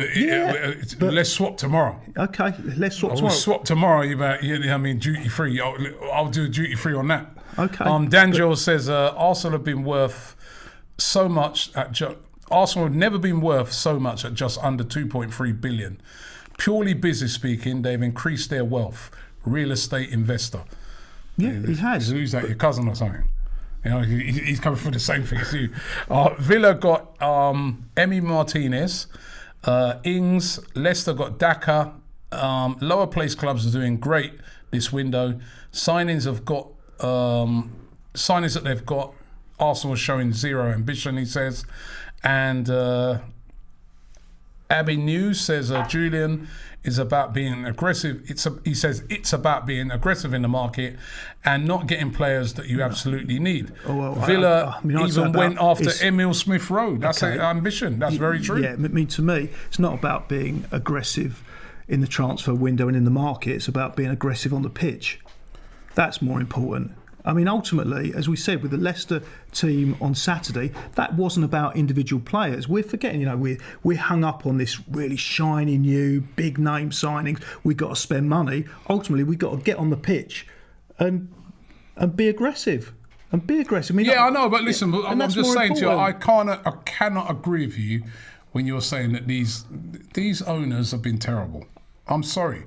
let's swap tomorrow. Okay, let's swap tomorrow. We'll swap tomorrow. Duty free. I'll do duty free on that. Okay. Daniel says Arsenal have been worth so much Arsenal have never been worth so much at just under 2.3 billion. Purely business speaking, they've increased their wealth. Real estate investor. Yeah, he has. Who's that? Your cousin or something? He's coming for the same thing as you. Villa got Emi Martinez, Ings. Leicester got Daka. Lower place clubs are doing great this window. Signings that they've got. Arsenal is showing zero ambition, he says, and Abby News says Julian is about being aggressive. He says it's about being aggressive in the market and not getting players that you absolutely need. Villa even went after Emil Smith Rowe. That's an ambition. That's very true. Yeah, I mean, to me, it's not about being aggressive in the transfer window and in the market. It's about being aggressive on the pitch. That's more important. I mean, ultimately, as we said, with the Leicester team on Saturday, that wasn't about individual players. We're forgetting, we're hung up on this really shiny new, big name signings. We've got to spend money. Ultimately, we've got to get on the pitch and be aggressive. I mean, I know, but listen, I'm just saying to you, I important. cannot agree with you when you're saying that these owners have been terrible. I'm sorry.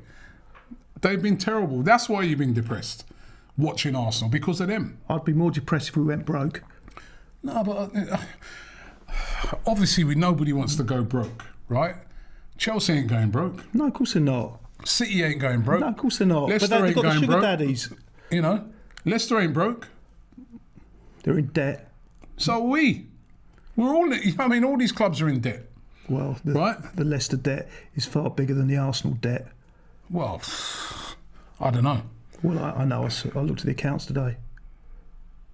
They've been terrible. That's why you've been depressed. Watching Arsenal because of them. I'd be more depressed if we went broke. No, but obviously nobody wants to go broke, right? Chelsea ain't going broke. No, of course they're not. City ain't going broke. No, of course they're not. Leicester but they've got the going sugar broke. daddies. Leicester ain't broke. They're in debt. So are we. We're all. All these clubs are in debt. Well, the Leicester debt is far bigger than the Arsenal debt. Well, I don't know. Well, I know. I looked at the accounts today.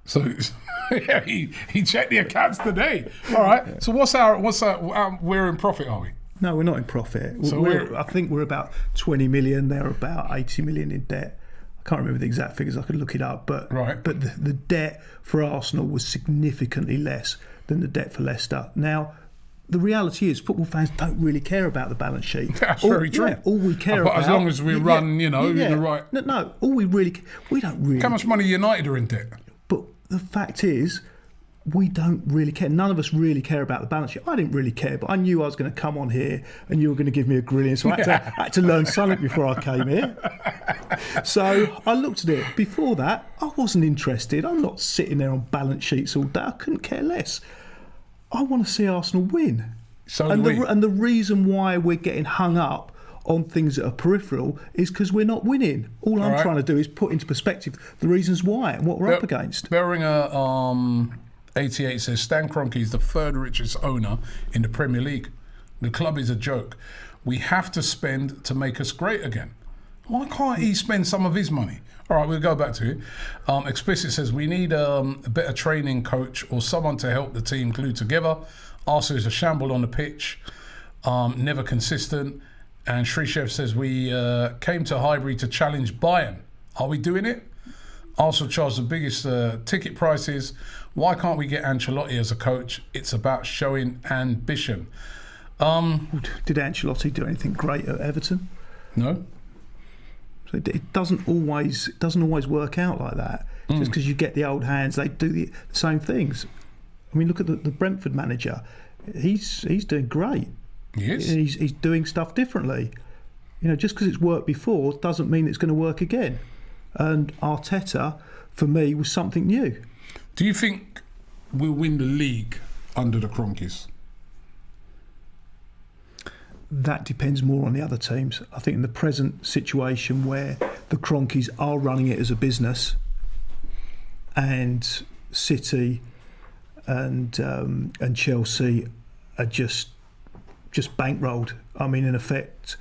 So he checked the accounts today. All right. So what's our we're in profit, are we? No, we're not in profit. So I think we're about 20 million. They're about 80 million in debt. I can't remember the exact figures. I could look it up. But the debt for Arsenal was significantly less than the debt for Leicester. Now, the reality is football fans don't really care about the balance sheet. That's very true. Yeah, all we care about... as long as we run, in the right... No, all we don't really... How much money United are in debt? But the fact is, we don't really care. None of us really care about the balance sheet. I didn't really care, but I knew I was going to come on here and you were going to give me a grilling, so I had to learn something before I came here. So I looked at it. Before that, I wasn't interested. I'm not sitting there on balance sheets all day. I couldn't care less. I want to see Arsenal win. And the reason why we're getting hung up on things that are peripheral is because we're not winning. All I'm trying to do is put into perspective the reasons why and what we're up against. Beringer 88 says Stan Kroenke is the third richest owner in the Premier League. The club is a joke. We have to spend to make us great again. Why can't he spend some of his money? All right, we'll go back to it. Explicit says we need a better training coach or someone to help the team glue together. Arsenal is a shamble on the pitch, never consistent. And Shrishev says we came to Highbury to challenge Bayern. Are we doing it? Arsenal charge the biggest ticket prices. Why can't we get Ancelotti as a coach? It's about showing ambition. Did Ancelotti do anything great at Everton? No. So it doesn't always work out like that. Just because you get the old hands, they do the same things. I mean, look at the Brentford manager. He's doing great. He is. He's doing stuff differently. Just because it's worked before doesn't mean it's going to work again. And Arteta, for me, was something new. Do you think we'll win the league under the Kroenkes? That depends more on the other teams. I think in the present situation where the Kroenkes are running it as a business, and City and Chelsea are just bankrolled. I mean, in effect,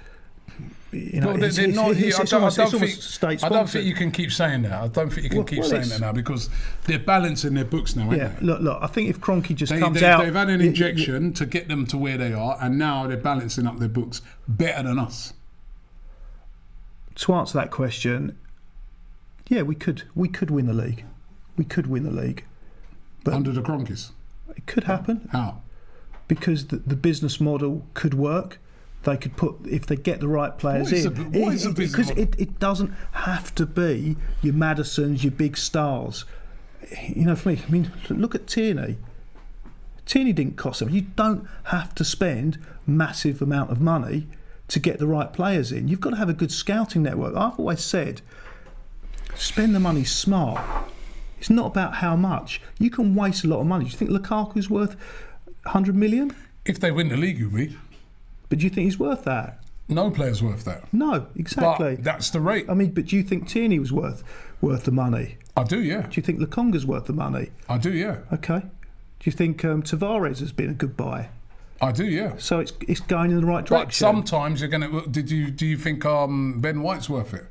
they're not. I don't think you can keep saying that. I don't think you can keep saying that now because they're balancing their books now, aren't they? Look. I think if Kroenke just comes out, they've had an injection to get them to where they are, and now they're balancing up their books better than us. To answer that question, yeah, we could win the league. We could win the league. But under the Kroenkes? It could happen. How? Because the business model could work. They could put, if they get the right players because it doesn't have to be your Maddisons, your big stars. For me, I mean, look at Tierney. Tierney didn't cost them. You don't have to spend massive amount of money to get the right players in. You've got to have a good scouting network. I've always said, spend the money smart. It's not about how much. You can waste a lot of money. Do you think Lukaku's worth 100 million? If they win the league, you'll be. But do you think he's worth that? No player's worth that. No, exactly. But that's the rate. I mean, but do you think Tierney was worth the money? I do, yeah. Do you think Lukonga's worth the money? I do, yeah. Okay. Do you think Tavares has been a good buy? I do, yeah. So it's going in the right But direction. sometimes you're going to... Do you think Ben White's worth it?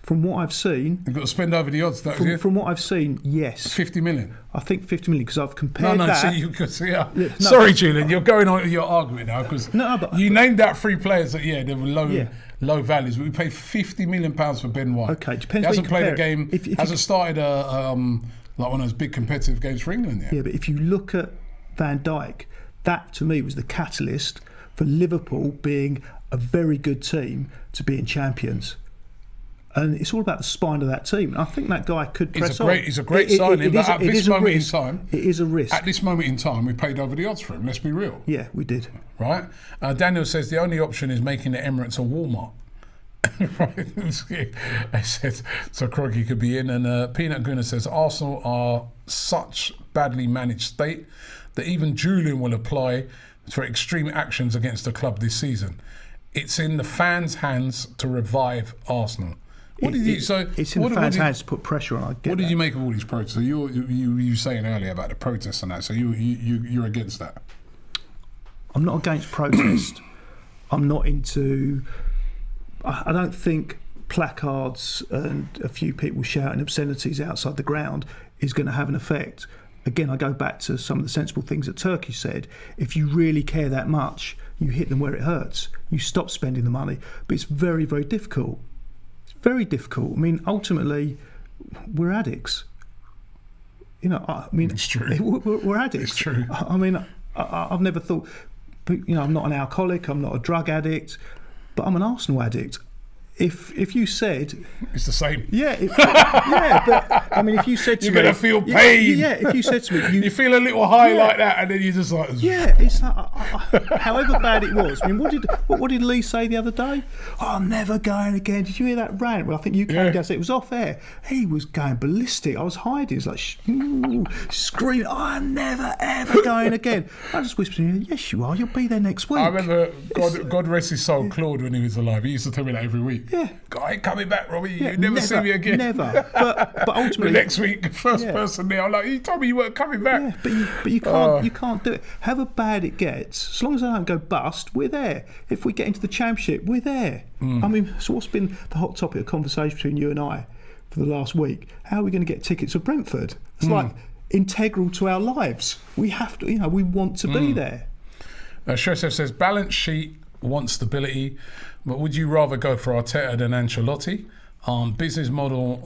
From what I've seen... You've got to spend over the odds, don't you? From what I've seen, yes. 50 million? I think 50 million, because I've compared No, that... see, you could see... Sorry, Julian, you're going on with your argument now, because you named out 3 players that, they were low values, but we paid £50 million for Ben White. Okay, depends. He hasn't played a game, if hasn't started like one of those big competitive games for England yet. Yeah, but if you look at Van Dijk, that to me was the catalyst for Liverpool being a very good team to being champions. And it's all about the spine of that team. I think that guy could press on. He's a great signing, but at this moment in time... It is a risk. At this moment in time, we paid over the odds for him, let's be real. Yeah, we did. Right? Daniel says the only option is making the Emirates a Walmart. Right? I said, so Croggy could be in. And Peanut Gunner says, Arsenal are such badly managed state that even Julian will apply for extreme actions against the club this season. It's in the fans' hands to revive Arsenal. It's in the fans' hands to put pressure on. What did you make of all these protests? So you were saying earlier about the protests and that. So you're against that? I'm not against protest. I'm not into... I don't think placards and a few people shouting obscenities outside the ground is going to have an effect. Again, I go back to some of the sensible things that Turkey said. If you really care that much, you hit them where it hurts. You stop spending the money. But it's very, very difficult. Very difficult. I mean, ultimately, we're addicts. It's true. We're addicts. It's true. I mean, I've never thought, I'm not an alcoholic, I'm not a drug addict, but I'm an Arsenal addict. If you said... It's the same. Yeah, but I mean, if you said to me... You're going to feel pain. Yeah, if you said to me... You feel a little high like that, and then you just like... Yeah, it's like... however bad it was. I mean, what did Lee say the other day? Oh, I'm never going again. Did you hear that rant? Well, I think you came down, it was off air. He was going ballistic. I was hiding. He was like screaming, oh, I'm never, ever going again. I just whispered to him, yes, you are. You'll be there next week. I remember, God rest his soul, Claude, when he was alive, he used to tell me that every week. Yeah. I ain't coming back, Robbie. You never see me again. Never. But ultimately... The next week, first person there, I'm like, you told me you weren't coming back. Yeah, but you can't do it. However bad it gets, as long as I don't go bust, we're there. If we get into the championship, we're there. I mean, so what's been the hot topic of conversation between you and I for the last week? How are we going to get tickets for Brentford? It's like integral to our lives. We have to, we want to be there. Shresev says, balance sheet wants stability, but would you rather go for Arteta than Ancelotti? Business model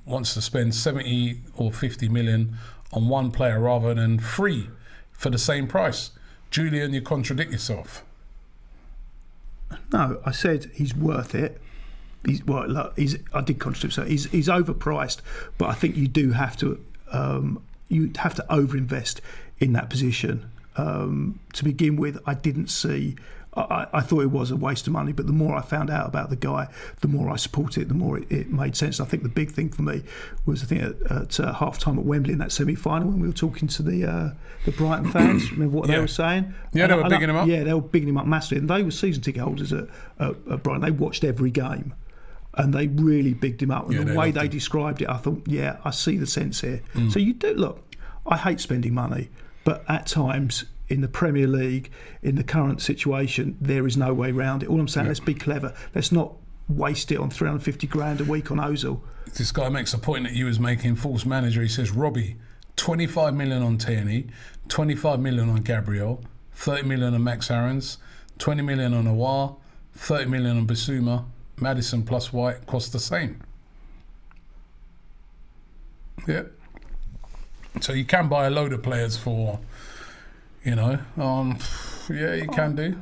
wants to spend 70 or 50 million on one player rather than 3 for the same price. Julian, you contradict yourself. No, I said he's worth it. I did contradict. So he's overpriced, but I think you do have to overinvest in that position. To begin with, I didn't see. I thought it was a waste of money, but the more I found out about the guy, the more I supported it, the more it made sense. I think the big thing for me was, at half time at Wembley in that semi-final when we were talking to the Brighton fans. Remember what they were saying? Yeah, they were bigging him up. Yeah, they were bigging him up massively. And they were season ticket holders at Brighton. They watched every game. And they really bigged him up. And the way they described it, I thought, yeah, I see the sense here. So you do, look, I hate spending money, but at times in the Premier League, in the current situation, there is no way around it. All I'm saying, let's be clever. Let's not waste it on 350 grand a week on Ozil. This guy makes a point that you was making, false manager. He says, Robbie, 25 million on Tierney, 25 million on Gabriel, 30 million on Max Aarons, 20 million on Awar, 30 million on Bissouma, Maddison plus White costs the same. Yeah. So you can buy a load of players for, you can do.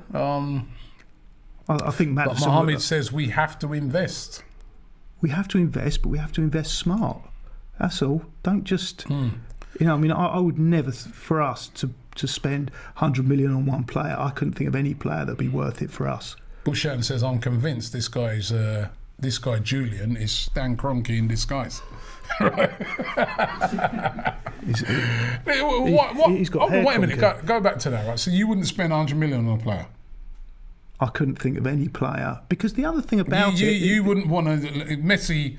I think Maddison. But Mohammed says we have to invest. We have to invest, but we have to invest smart. That's all. Don't just, I would never, for us to spend 100 million on one player. I couldn't think of any player that'd be worth it for us. Bushern says, I'm convinced this guy Julian is Stan Kroenke in disguise. Right. He's got hair. Wait a minute, go back to that. Right. So you wouldn't spend 100 million on a player? I couldn't think of any player, because the other thing about you wouldn't want to. Messi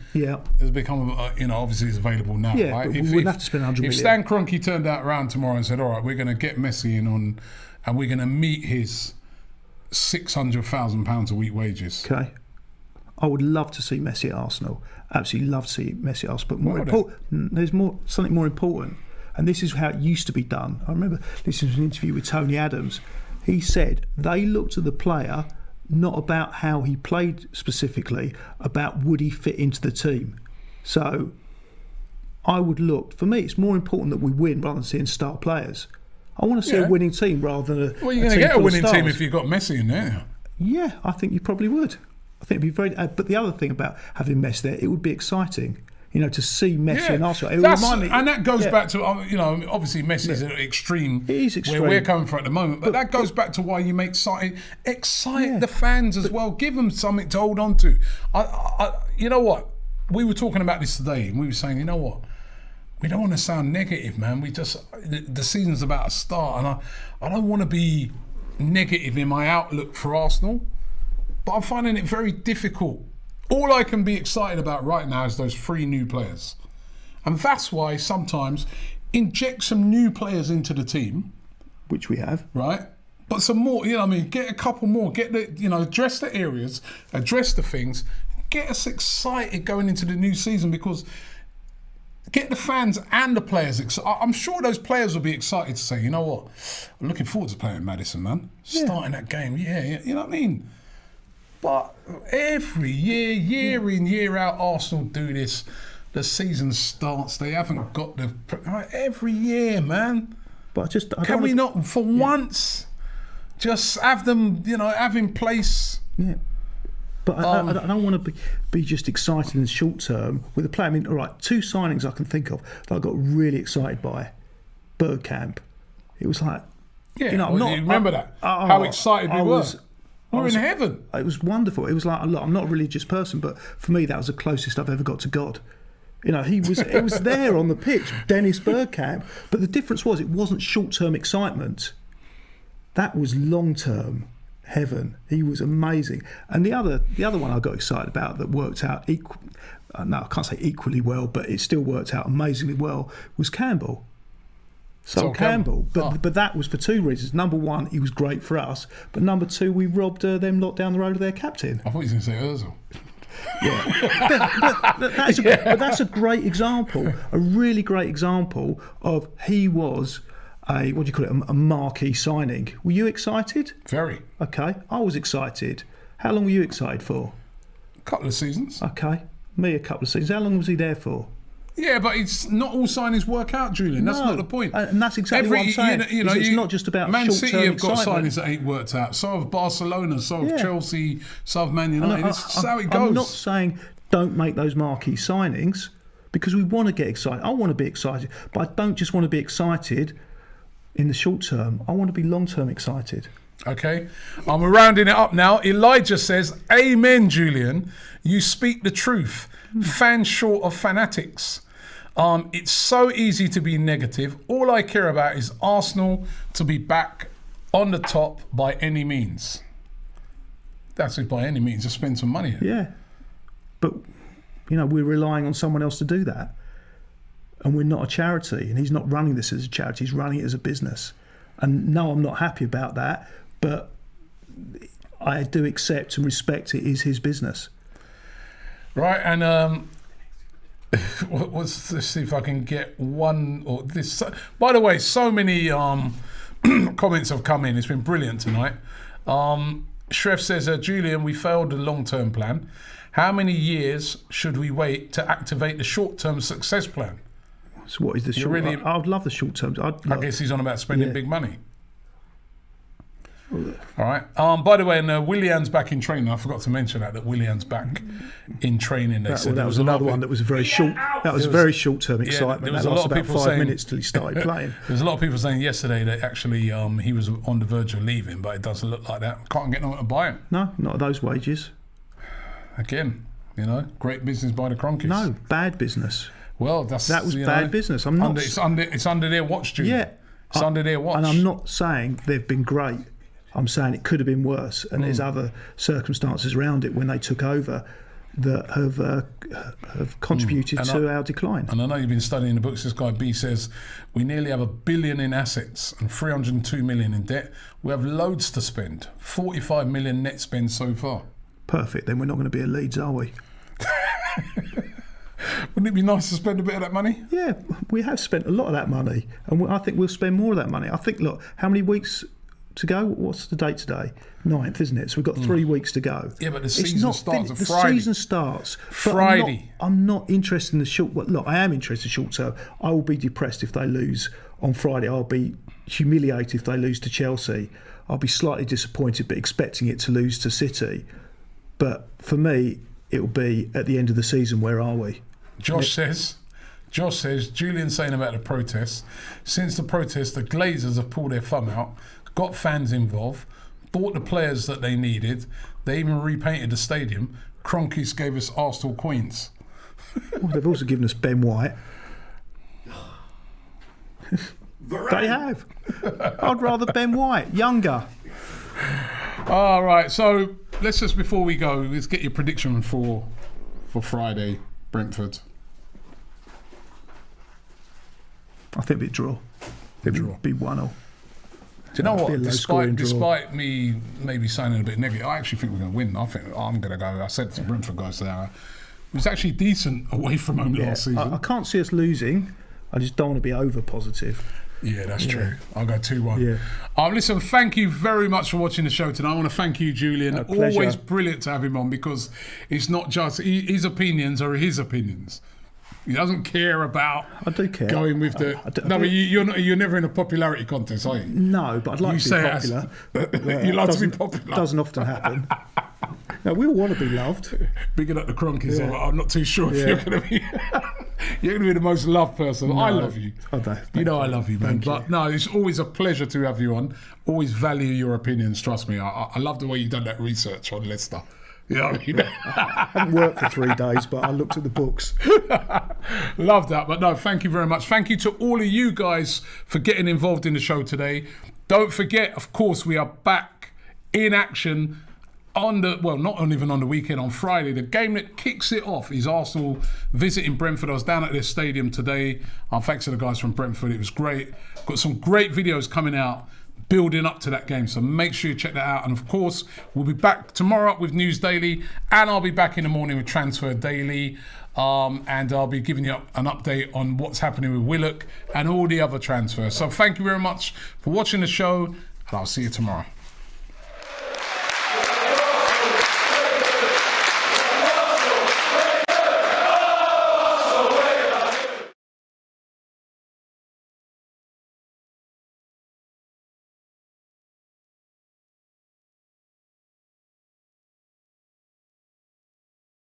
has become, obviously he's available now. Yeah, right? but we wouldn't have to spend 100 million. If Stan Kroenke turned out around tomorrow and said, all right, we're going to get Messi in on and we're going to meet his £600,000 a week wages. Okay. I would love to see Messi at Arsenal. Absolutely love to see Messi at Arsenal. But more important, there's something more important. And this is how it used to be done. I remember listening to an interview with Tony Adams. He said they looked at the player not about how he played specifically, about would he fit into the team. So I would look, for me, it's more important that we win rather than seeing star players. I want to see a winning team rather than Well, you're going to get a winning team if you've got Messi in there. Yeah, I think you probably would. I think it'd be very. But the other thing about having Messi there, it would be exciting. To see Messi and Arsenal. It would remind me, and that goes back to, obviously Messi's an extreme. It is extreme. Where we're coming from at the moment. But that goes back to why you make excite the fans as well. Give them something to hold on to. You know what? We were talking about this today, and we were saying, you know what? We don't want to sound negative, man. The season's about to start, and I don't want to be negative in my outlook for Arsenal, but I'm finding it very difficult. All I can be excited about right now is those 3 new players. And that's why sometimes inject some new players into the team. Which we have. Right? But some more, get a couple more, address the areas, address the things, get us excited going into the new season, because get the fans and the players excited. I'm sure those players will be excited to say, you know what, I'm looking forward to playing Madison, man. Starting that game, you know what I mean? But every year in, year out, Arsenal do this. The season starts, they haven't got every year, man. But can we not, for once, just have them, have in place? Yeah. But I don't want to be just excited in the short term with a player. I mean, all right, 2 signings I can think of that I got really excited by. Bergkamp. It was like, you remember that? How excited we were. We're in heaven. It was wonderful. It was like, look, I'm not a religious person, but for me, that was the closest I've ever got to God. It was there on the pitch, Dennis Bergkamp. But the difference was, it wasn't short-term excitement. That was long-term heaven. He was amazing. And the other one I got excited about that worked out I can't say equally well, but it still worked out amazingly well, was Campbell. Sol Campbell. But that was for 2 reasons. Number 1, he was great for us. But number 2, we robbed them lot down the road of their captain. I thought you were going to say Ozil. Yeah. But that's a great example, a really great example of he was a marquee signing. Were you excited? Very. Okay, I was excited. How long were you excited for? A couple of seasons. Okay, me a couple of seasons. How long was he there for? Yeah, but it's not all signings work out, Julian. That's not the point. And that's exactly what I'm saying. It's not just about Man short-term City have got excitement. signings that ain't worked out. So have Barcelona, so have Chelsea, so have Man United. It's how it goes. I'm not saying don't make those marquee signings, because we want to get excited. I want to be excited, but I don't just want to be excited in the short term. I want to be long-term excited. Okay, we're rounding it up now. Elijah says, "Amen, Julian. You speak the truth. Fans short of fanatics. It's so easy to be negative. All I care about is Arsenal to be back on the top by any means." That's it, by any means. Just spend some money. Yeah, but we're relying on someone else to do that, and we're not a charity. And he's not running this as a charity. He's running it as a business. And no, I'm not happy about that. But I do accept and respect it is his business. Right, and let's see if I can get one or this. By the way, so many comments have come in. It's been brilliant tonight. Shref says, Julian, we failed the long-term plan. How many years should we wait to activate the short-term success plan? So what is the short? I would love the short-term. I guess he's on about spending big money. All right. By the way, and Willian's back in training. I forgot to mention that Willian's back in training. That was another one that was very short. That was very short-term excitement. There was that a lot of about people 5 minutes till he started playing. There's a lot of people saying yesterday that actually he was on the verge of leaving, but it doesn't look like that. Can't get no one to buy him. No, not at those wages. Again, great business by the Cronkies. No, bad business. Well, that was bad business. I'm not. It's under their watch, Julian. Yeah, it's under their watch. And I'm not saying they've been great. I'm saying it could have been worse, and there's other circumstances around it when they took over. that have contributed to our decline. And I know you've been studying the books. This guy B says we nearly have $1 billion in assets and 302 million in debt. We have loads to spend. 45 million net spend so far. Perfect. Then we're not going to be at Leeds, are we? Wouldn't it be nice to spend a bit of that money? Yeah, we have spent a lot of that money, and I think we'll spend more of that money. I think, look, how many weeks to go? What's the date today? 9th, isn't it? So we've got 3 weeks to go. Yeah, but the season starts on the Friday. season starts Friday. I'm not interested in the short. Well, look, I am interested in short term. I will be depressed if they lose on Friday. I'll be humiliated if they lose to Chelsea. I'll be slightly disappointed, but expecting it to lose to City. But for me, it will be at the end of the season. Where are we? Josh says, Julian's saying about the protests. Since the protests, the Glazers have pulled their thumb out, got fans involved, bought the players that they needed. They even repainted the stadium. Kroenkes gave us Arsenal Queens. Well, they've also given us Ben White. They have. I'd rather Ben White, younger. All right, so let's just, before we go, let's get your prediction for Friday, Brentford. I think it'd be a draw. It'd be 1-0. Do you know what? Despite me maybe sounding a bit negative, I actually think we're going to win. I think I'm going to go. I said to Brentford guys today, it was actually decent away from home last season. I can't see us losing. I just don't want to be over positive. Yeah, that's true. I'll go 2-1. Yeah. Listen, thank you very much for watching the show tonight. I want to thank you, Julian. Always brilliant to have him on, because it's not just his opinions are his opinions. He doesn't care about. I do care. Going with the. But you're never in a popularity contest, are you? No, but I'd like to be popular. You like to be popular. Doesn't often happen. No, we all want to be loved. Bigging up the Kroenkes, I'm not too sure if you're going to be. You're going to be the most loved person. No, I love you. You know I love you, man. But no, it's always a pleasure to have you on. Always value your opinions. Trust me. I love the way you've done that research on Leicester. You know what I mean? I haven't worked for 3 days, but I looked at the books. Love that. But no, thank you very much. Thank you to all of you guys for getting involved in the show today. Don't forget, of course, we are back in action not even on the weekend, on Friday. The game that kicks it off is Arsenal visiting Brentford. I was down at their stadium today. Thanks to the guys from Brentford. It was great. Got some great videos coming out building up to that game, so make sure you check that out. And of course, we'll be back tomorrow with News Daily, and I'll be back in the morning with Transfer Daily, and I'll be giving you an update on what's happening with Willock and all the other transfers. So thank you very much for watching the show, and I'll see you tomorrow.